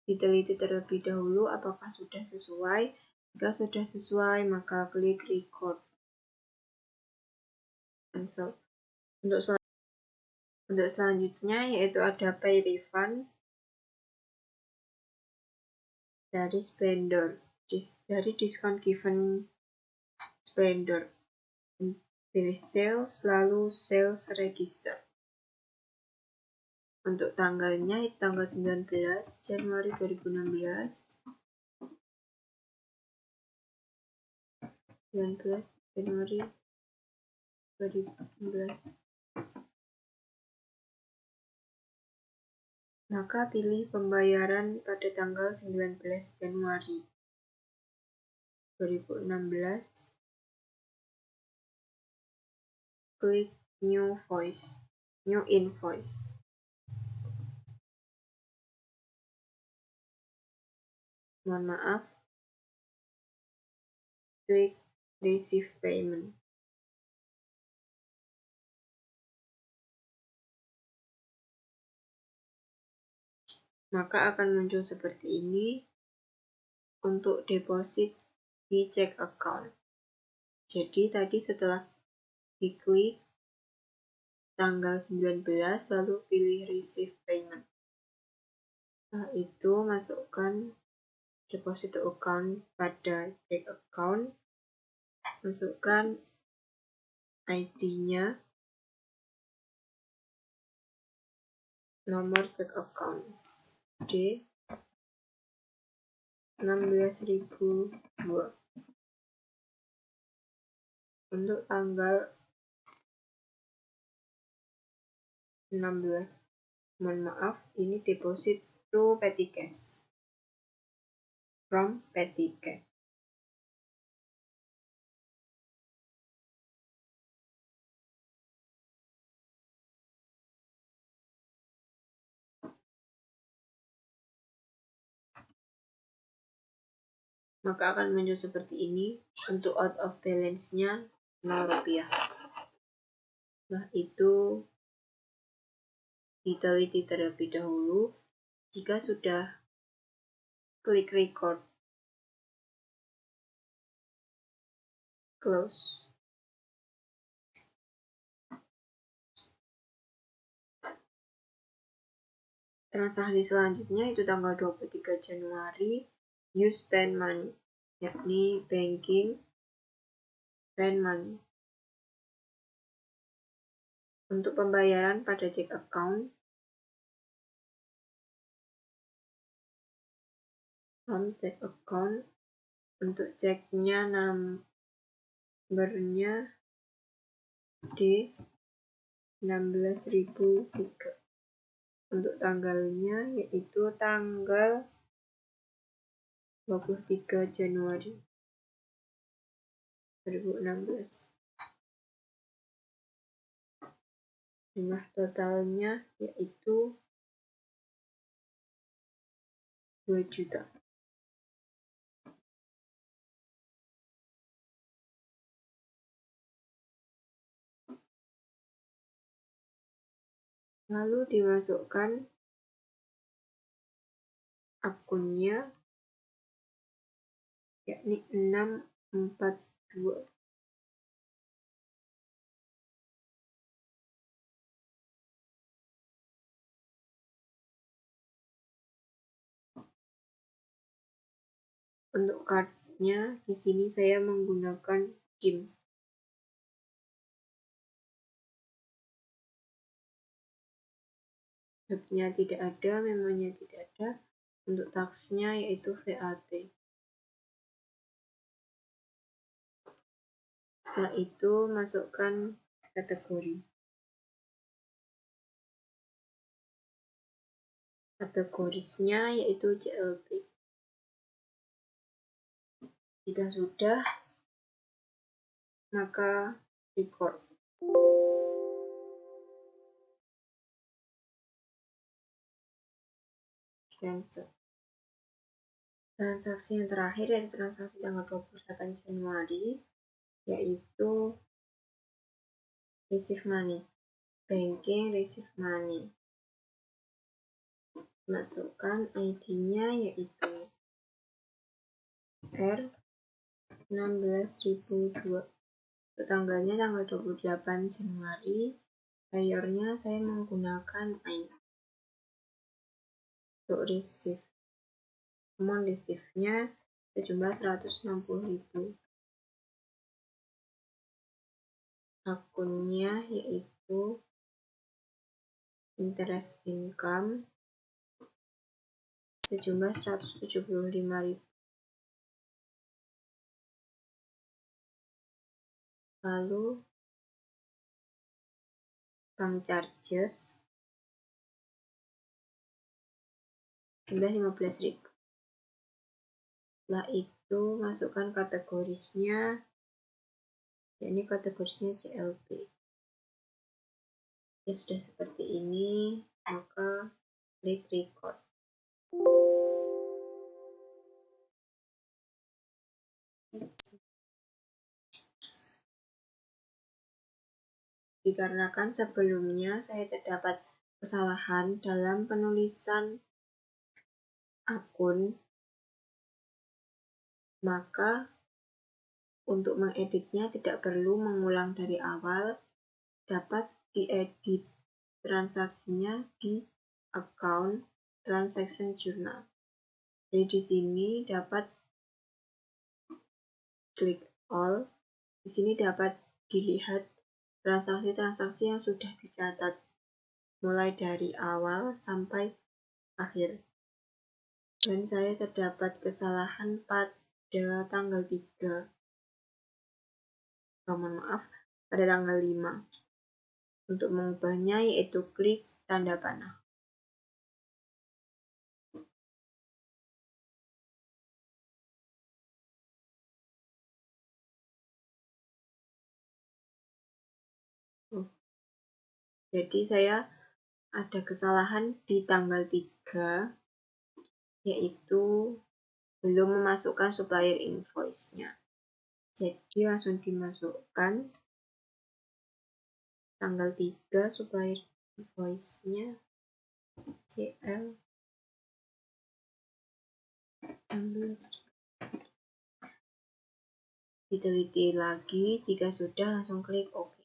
Diteliti terlebih dahulu apakah sudah sesuai. Jika sudah sesuai, maka klik record. Cancel. Untuk selanjutnya yaitu ada pay refund dari Splendor, dari discount given Splendor. Pilih sales, lalu sales register. Untuk tanggalnya itu tanggal 19 Januari 2016. 19 Januari 2016. Maka pilih pembayaran pada tanggal 19 Januari 2016. Klik New Invoice. Mohon maaf. Klik Receive Payment. Maka akan muncul seperti ini untuk deposit di check account. Jadi tadi setelah diklik tanggal 19 lalu pilih receive payment. Setelah itu masukkan deposit account pada check account. Masukkan ID-nya, nomor check account D 16.002 untuk tanggal 16. Mohon maaf, ini deposit to petty cash. From petty cash. Maka akan muncul seperti ini. Untuk out of balance-nya 0 rupiah. Nah, itu diteliti terlebih dahulu. Jika sudah, klik record. Close. Transaksi selanjutnya itu tanggal 23 Januari. You spend money, yakni banking, spend money. Untuk pembayaran pada check account, from check account. Untuk ceknya nomornya D 16.003. Untuk tanggalnya yaitu tanggal 23 Januari 2016. Jumlah totalnya yaitu 2 juta. Lalu dimasukkan akunnya, yakni 642. Untuk cardnya di sini saya menggunakan KIM. Tabnya tidak ada, memonya tidak ada. Untuk taksnya yaitu VAT. Setelah itu masukkan kategori. Kategorisnya yaitu CLB. Jika sudah, maka record. Cancel. Transaksi yang terakhir yaitu transaksi tanggal 28 Januari, yaitu receive money. Banking receive money. Masukkan ID-nya yaitu R16002. Tanggalnya tanggal 28 Januari. Bayarnya saya menggunakan ID. Untuk receive. Amount receive-nya sejumlah 160.000. Akunnya yaitu interest income sejumlah 175.000. Lalu bank charges jumlah 15.000. Setelah itu masukkan kategorisnya, yakni kategorisnya CLB. Ya sudah seperti ini, maka klik record. Dikarenakan sebelumnya saya terdapat kesalahan dalam penulisan akun, maka untuk mengeditnya tidak perlu mengulang dari awal, dapat diedit transaksinya di account transaction journal. Jadi di sini dapat klik all. Di sini dapat dilihat transaksi-transaksi yang sudah dicatat mulai dari awal sampai akhir. Dan saya terdapat kesalahan pada tanggal 3. Mohon maaf, pada tanggal 5. Untuk mengubahnya yaitu klik tanda panah. Jadi saya ada kesalahan di tanggal 3, yaitu belum memasukkan supplier invoice-nya. Jadi langsung dimasukkan tanggal 3 supplier invoice-nya CL 16. Diteliti lagi, jika sudah langsung klik OK.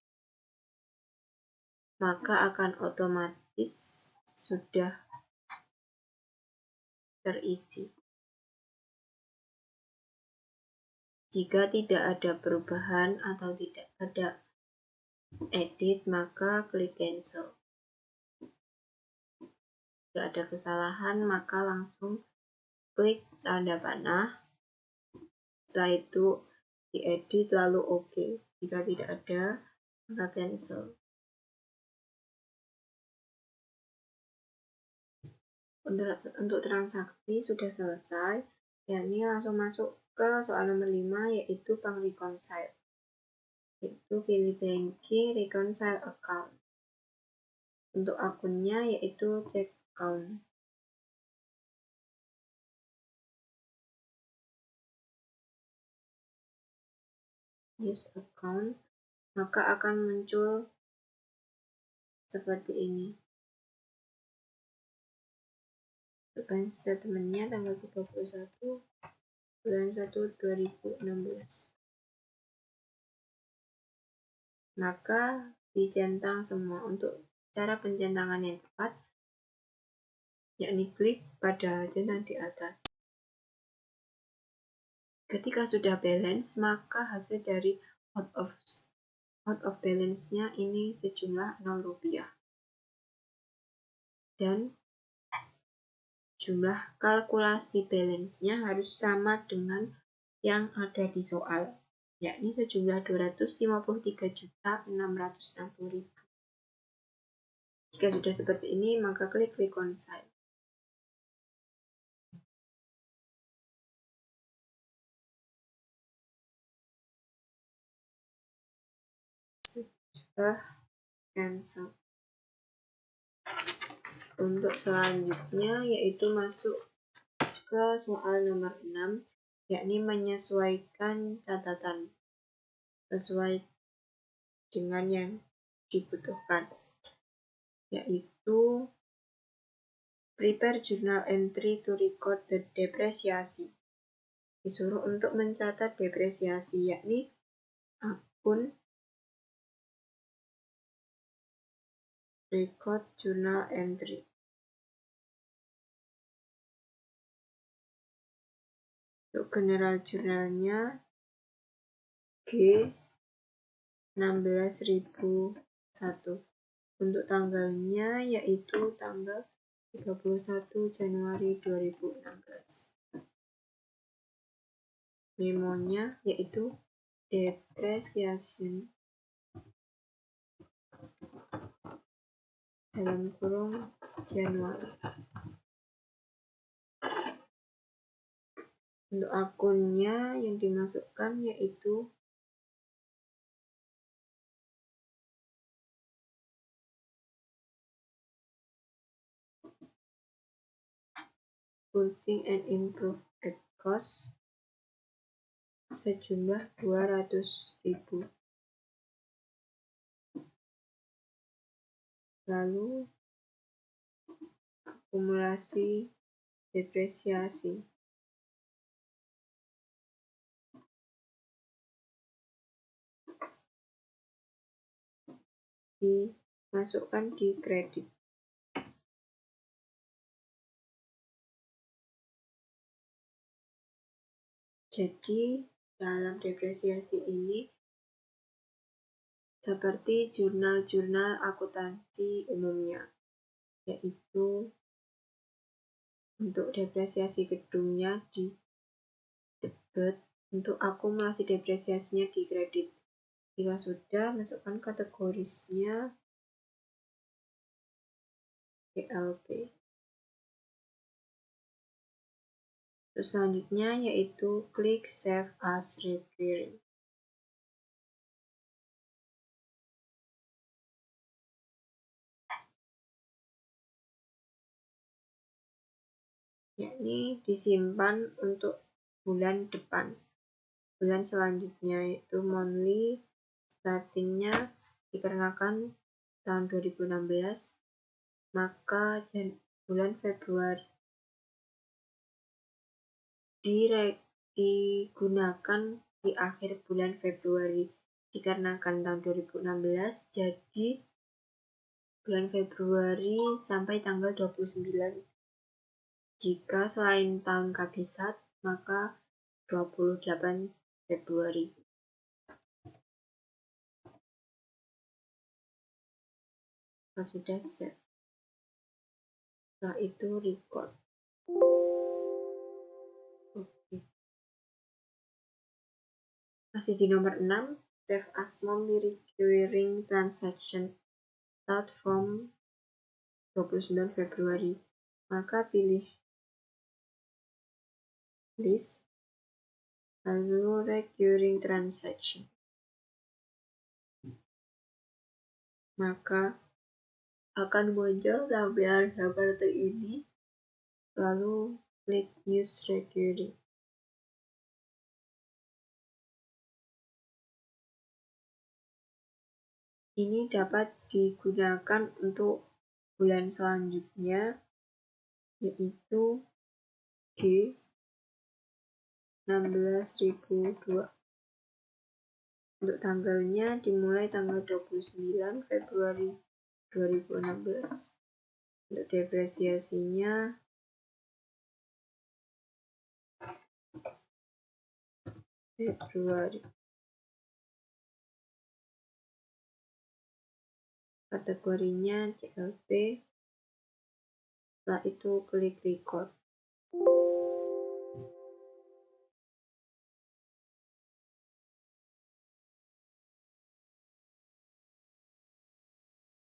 Maka akan otomatis sudah terisi. Jika tidak ada perubahan atau tidak ada edit, maka klik cancel. Jika ada kesalahan, maka langsung klik tanda panah. Setelah itu diedit lalu OK. Jika tidak ada, maka cancel. Untuk transaksi sudah selesai, yakni langsung masuk ke soal nomor 5, yaitu bank reconcile. Yaitu pilih banking reconcile account. Untuk akunnya yaitu check account. Use account, maka akan muncul seperti ini. Bank statementnya tanggal 31 bulan 1 2016. Maka dicentang semua. Untuk cara pencentangan yang cepat, yakni klik pada centang di atas. Ketika sudah balance, maka hasil dari out of balance-nya ini sejumlah 0 rupiah. Dan jumlah kalkulasi balance-nya harus sama dengan yang ada di soal, yakni sejumlah 253.660.000. Jika sudah seperti ini, maka klik reconcile. cancel. Untuk selanjutnya yaitu masuk ke soal nomor 6, yakni menyesuaikan catatan sesuai dengan yang dibutuhkan, yaitu prepare journal entry to record the depresiasi. Disuruh untuk mencatat depresiasi, yakni akun record journal entry. Untuk general jurnalnya G16001. Untuk tanggalnya yaitu tanggal 31 Januari 2016. Memonya yaitu depreciation Januari. Untuk akunnya yang dimasukkan yaitu purchasing and improve at cost sejumlah 200.000. Lalu akumulasi depresiasi. Dimasukkan di kredit. Jadi dalam depresiasi ini seperti jurnal-jurnal akuntansi umumnya, yaitu untuk depresiasi gedungnya di debit, untuk akumulasi depresiasinya di kredit. Jika sudah, masukkan kategorisnya GLP. Terus selanjutnya yaitu klik Save as Recurring. Yakni disimpan untuk bulan depan. Bulan selanjutnya yaitu monthly, startingnya dikarenakan tahun 2016, maka bulan Februari digunakan di akhir bulan Februari dikarenakan tahun 2016, jadi bulan Februari sampai tanggal 29. Jika selain tahun kabisat, maka 28 Februari. Kalau sudah set, setelah itu record. Oke. Masih di nomor 6, save as monthly recurring transaction start from 29 Februari. Maka pilih list, lalu recurring transaction. Maka akan muncul tampilan seperti ini, lalu klik use recurring. Ini dapat digunakan untuk bulan selanjutnya, yaitu G16002. Untuk tanggalnya dimulai tanggal 29 Februari 2016. Untuk depresiasinya Februari. Kategorinya CLP. Setelah itu klik record.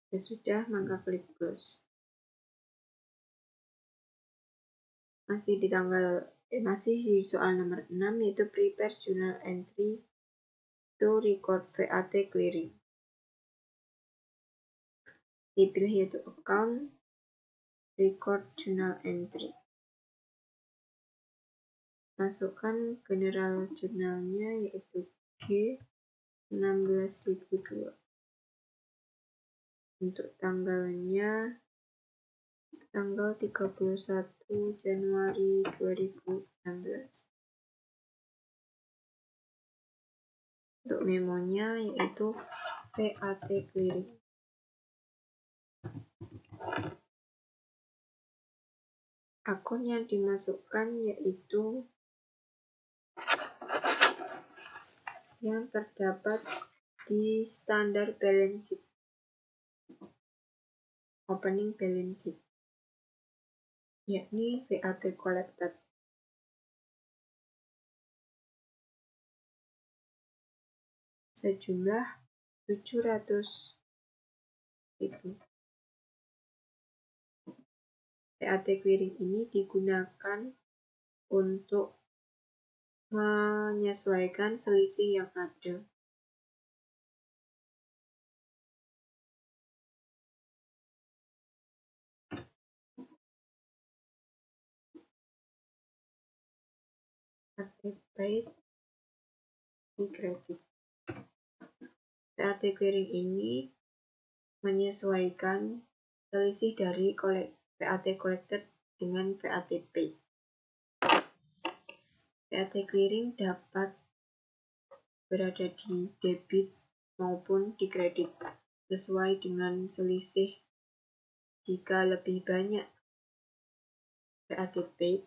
Jika sudah, maka klik close. Masih di soal nomor 6, yaitu prepare journal entry to record VAT clearing. dipilih yaitu account, record journal entry. Masukkan general jurnalnya yaitu G16/2002. Untuk tanggalnya tanggal 31 Januari 2016. Untuk memonya yaitu VAT clearing. Akun yang dimasukkan yaitu yang terdapat di standar balance sheet, opening balance sheet, yakni VAT collected. Sejumlah 700.000. VAT clearing ini digunakan untuk menyesuaikan selisih yang ada. VAT paid di kredit. VAT clearing ini menyesuaikan selisih dari VAT collected dengan VAT paid. VAT clearing dapat berada di debit maupun di kredit sesuai dengan selisih. Jika lebih banyak VAT paid,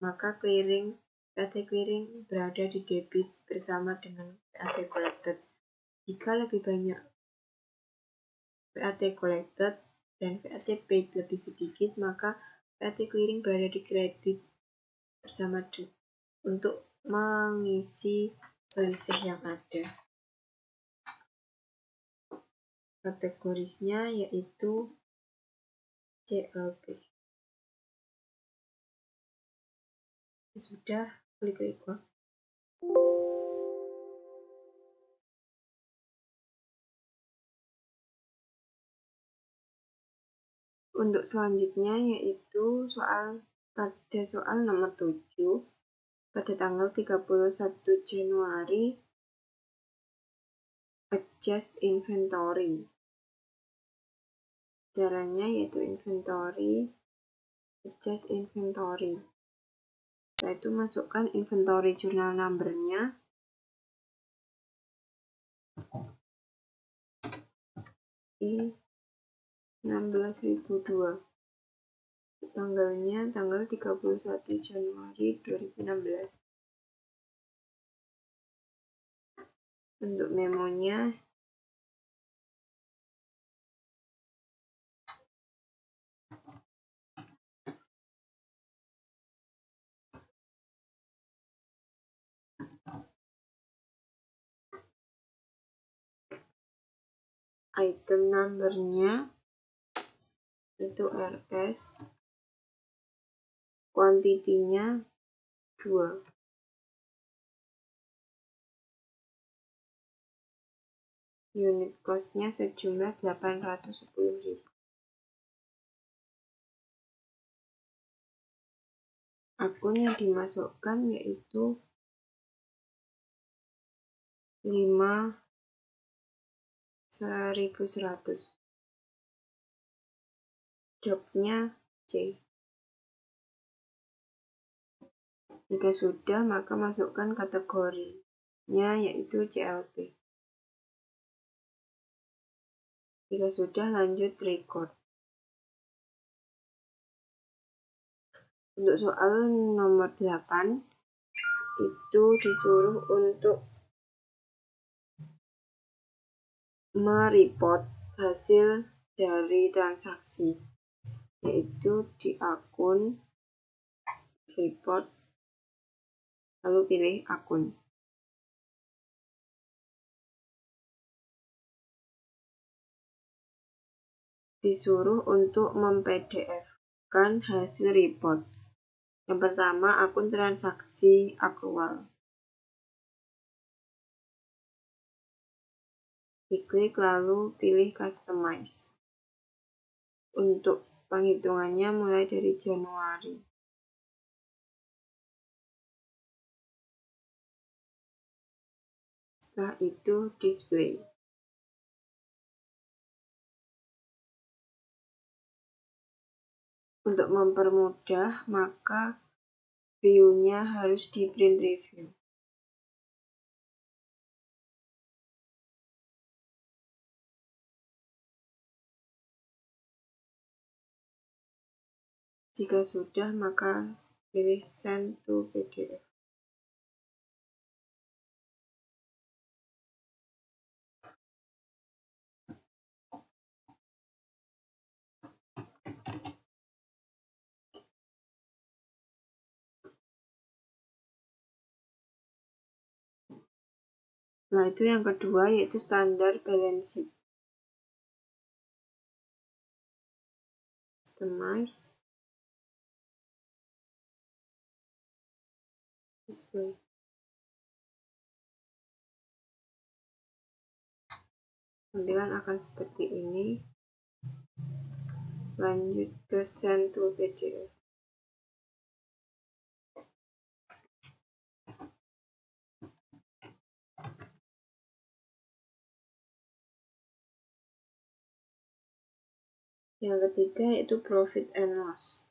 maka VAT clearing berada di debit bersama dengan VAT collected. Jika lebih banyak VAT collected dan VAT paid lebih sedikit, maka VAT clearing berada di kredit bersama untuk mengisi selisih yang ada. Kategorisnya yaitu CLP. Sudah, klik record. Untuk selanjutnya yaitu pada soal nomor 7 pada tanggal 31 Januari, adjust inventory. Caranya yaitu adjust inventory. Setelah itu masukkan inventory journal number-nya. I16.002. Tanggalnya tanggal 31 Januari 2016. Untuk memonya item number-nya itu RS, kuantitinya 2. Unit cost-nya sejumlah 810.000. Akun yang dimasukkan yaitu 5.100. Jobnya C. Jika sudah, maka masukkan kategorinya yaitu CLP. Jika sudah, lanjut record. Untuk soal nomor 8 itu disuruh untuk mereport hasil dari transaksi, yaitu di akun report, lalu pilih akun. Disuruh untuk mem-PDF-kan hasil report. Yang pertama, akun transaksi aktual. Diklik lalu pilih customize. untuk penghitungannya mulai dari Januari. Setelah itu display. Untuk mempermudah, maka view-nya harus di print review. Jika sudah, maka pilih Send to PDF. Nah, itu yang kedua, yaitu standar balance sheet. Customize. Display. Tampilan akan seperti ini. Lanjut ke Send to PDF. Yang ketiga yaitu Profit and Loss.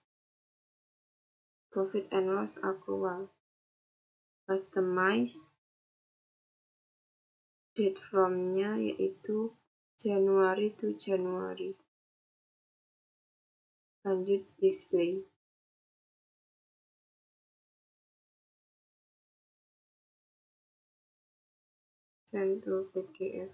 Profit and Loss accrual. Customize. Date from-nya yaitu Januari to Januari. Lanjut display. Send to PDF.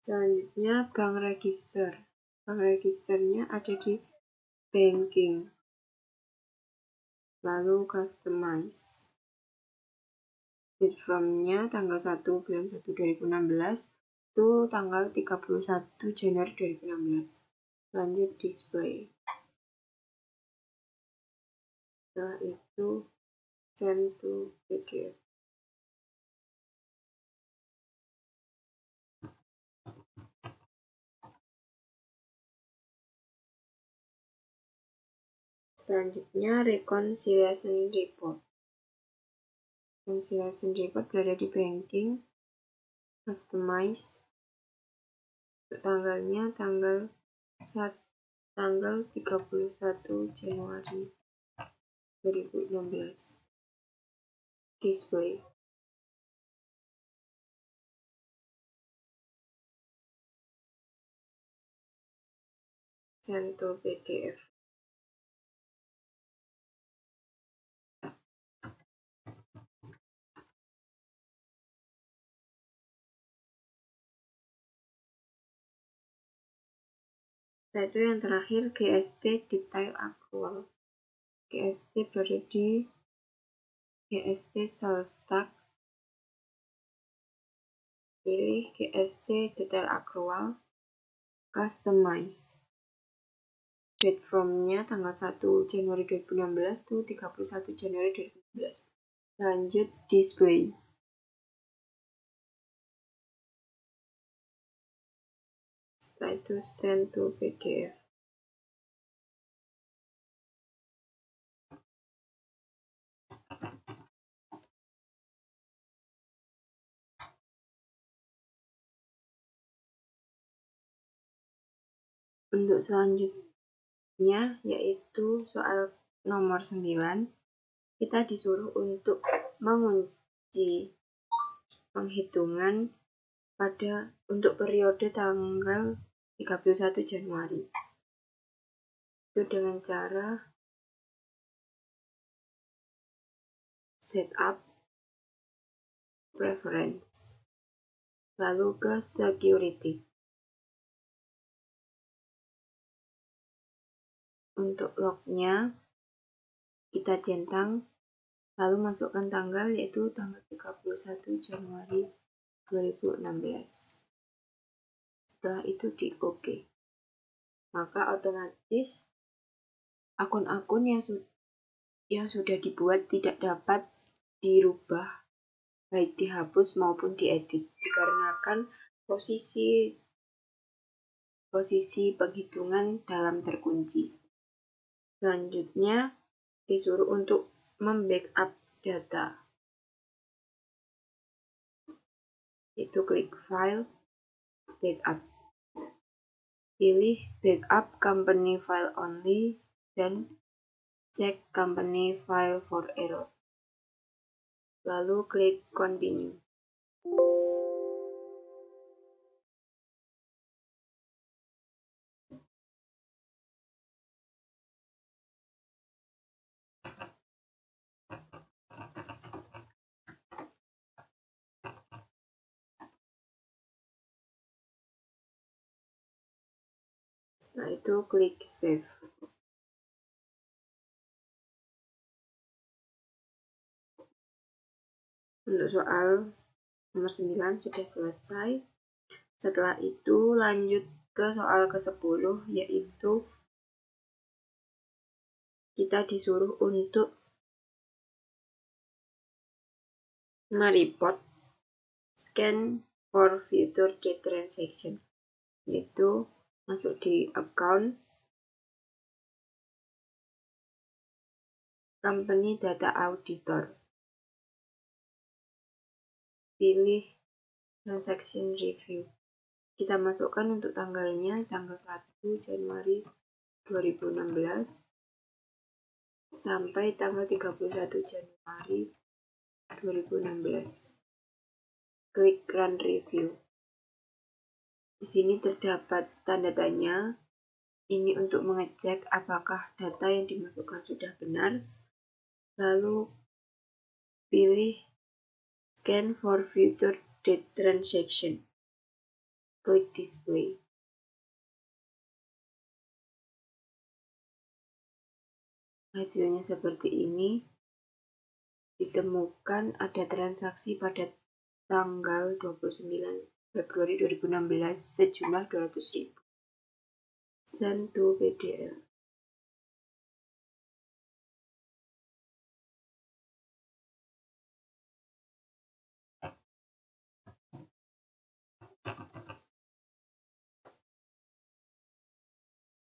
Selanjutnya bank register. Bank registernya ada di banking. Lalu customize. Date from-nya tanggal 1 bulan 1 2016 itu tanggal 31 Januari 2016. Lanjut display. Setelah itu send to PDF. Selanjutnya reconciliation report. Reconciliation report berada di banking. Customize. Tanggalnya tanggal 31 Januari 2016. Display. Send to PDF. Setelah itu yang terakhir GST Detail Accrual. GST berada di GST Sales Tax. Pilih GST Detail Accrual. Customize. Date from-nya tanggal 1 Januari 2016 to 31 Januari 2016. Lanjut display. Setelah itu send to PDF. Untuk selanjutnya yaitu soal nomor 9, kita disuruh untuk mengunci penghitungan untuk periode tanggal 31 Januari. Itu dengan cara setup preference. Lalu ke security. Untuk lognya kita centang, lalu masukkan tanggal yaitu tanggal 31 Januari 2016. Setelah itu di OK. Maka otomatis akun-akun yang sudah dibuat tidak dapat dirubah, baik dihapus maupun diedit, dikarenakan posisi penghitungan dalam terkunci. Selanjutnya, disuruh untuk membackup data. Itu klik File, Backup. Pilih Backup Company File Only dan Check Company File for Error. Lalu klik Continue. Setelah itu klik Save. Untuk soal nomor 9 sudah selesai. Setelah itu lanjut ke soal ke-10, yaitu kita disuruh untuk mereport scan for future date transaction, yaitu masuk di account company data auditor, pilih transaction review. Kita masukkan untuk tanggalnya tanggal 1 Januari 2016 sampai tanggal 31 Januari 2016. Klik Run Review. Di sini terdapat tanda tanya. Ini untuk mengecek apakah data yang dimasukkan sudah benar. Lalu pilih Scan for Future Date Transaction. Klik Display. Hasilnya seperti ini. Ditemukan ada transaksi pada tanggal 29 Februari 2016 sejumlah 200.000. Send to PDL.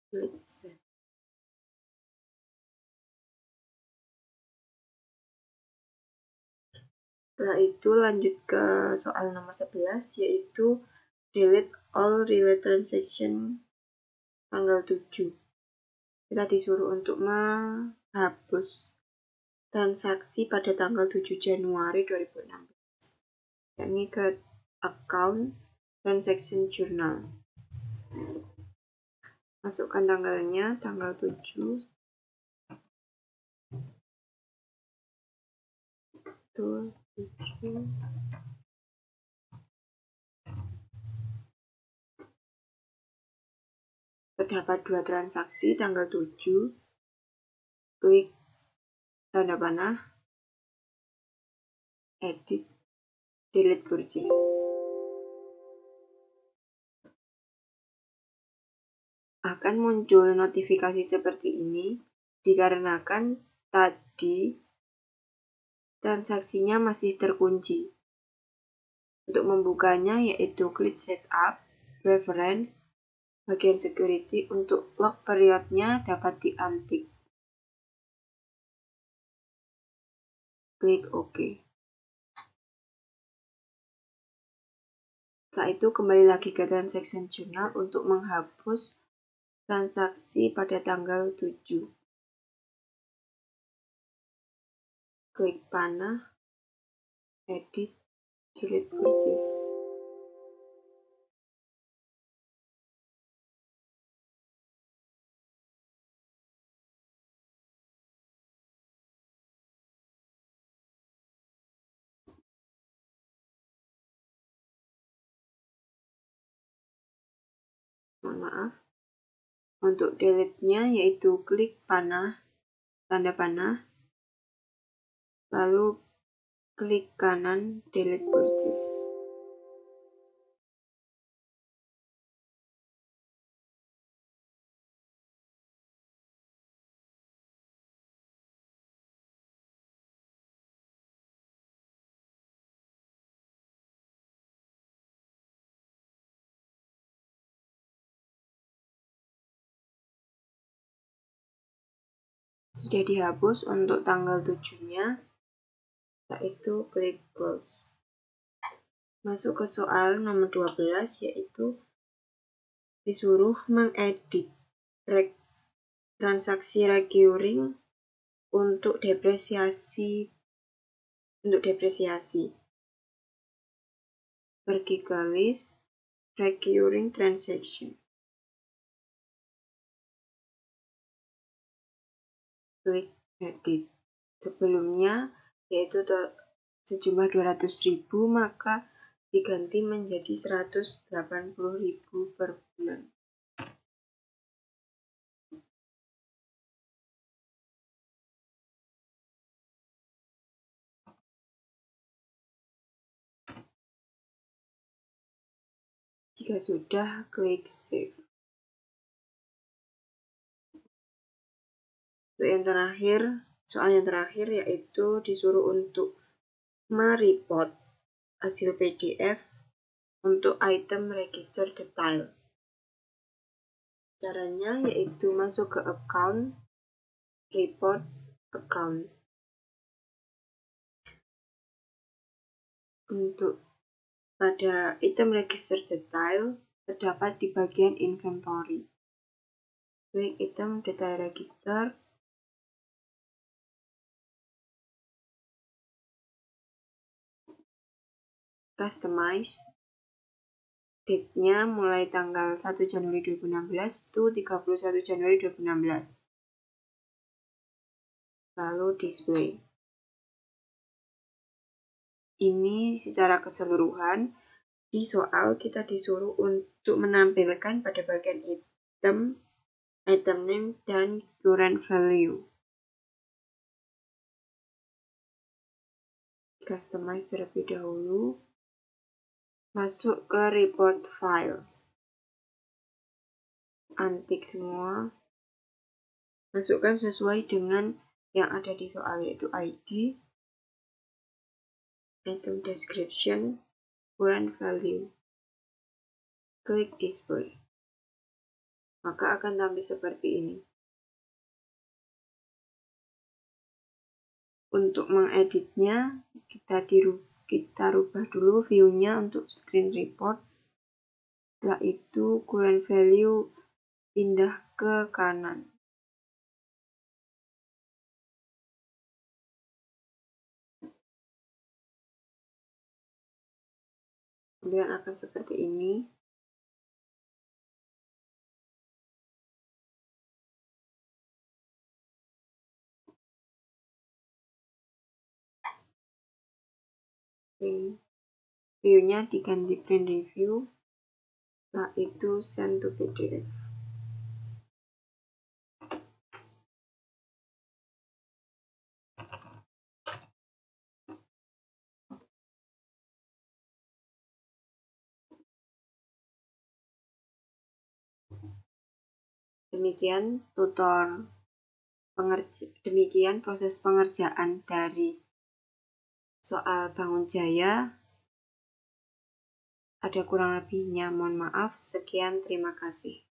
Klik Send. Setelah itu lanjut ke soal nomor 11, yaitu delete all related transaction tanggal 7. Kita disuruh untuk menghapus transaksi pada tanggal 7 Januari 2016. Yakni ke account transaction journal. Masukkan tanggalnya, tanggal 7. Itu 7. Terdapat 2 transaksi tanggal 7. Klik tanda panah, edit, delete purchase. Akan muncul notifikasi seperti ini dikarenakan tadi transaksinya masih terkunci. Untuk membukanya yaitu klik Setup, Preference, bagian Security. Untuk lock periodnya dapat di-untick. Klik OK. Setelah itu kembali lagi ke Transaction Journal untuk menghapus transaksi pada tanggal 7. Klik panah, edit, delete purchase. Mohon maaf. Untuk delete-nya yaitu klik panah, tanda panah, lalu klik kanan delete purchase. sudah dihapus untuk tanggal 7-nya, yaitu klik close. Masuk ke soal nomor 12, yaitu disuruh mengedit transaksi recurring untuk depresiasi. Pergi ke list recurring transaction. Klik edit. Sebelumnya yaitu sejumlah 200.000, maka diganti menjadi 180.000 per bulan. Jika sudah, klik save. Soal yang terakhir yaitu disuruh untuk mereport hasil PDF untuk item register detail. Caranya yaitu masuk ke account, report account. Untuk pada item register detail terdapat di bagian inventory. Klik item detail register. Customize. Date-nya mulai tanggal 1 Januari 2016 to 31 Januari 2016. Lalu display. Ini secara keseluruhan. Di soal kita disuruh untuk menampilkan pada bagian item name, dan current value. Customize terlebih dahulu. Masuk ke report file. Untick semua. Masukkan sesuai dengan yang ada di soal, yaitu ID, item description, current value. Klik display. Maka akan tampil seperti ini. Untuk mengeditnya, kita rubah dulu view-nya untuk screen report. Setelah itu current value pindah ke kanan. Kemudian akan seperti ini. View-nya diganti print review. Setelah itu send to PDF. Demikian proses pengerjaan dari soal Bangun Jaya. Ada kurang lebihnya, mohon maaf. Sekian, terima kasih.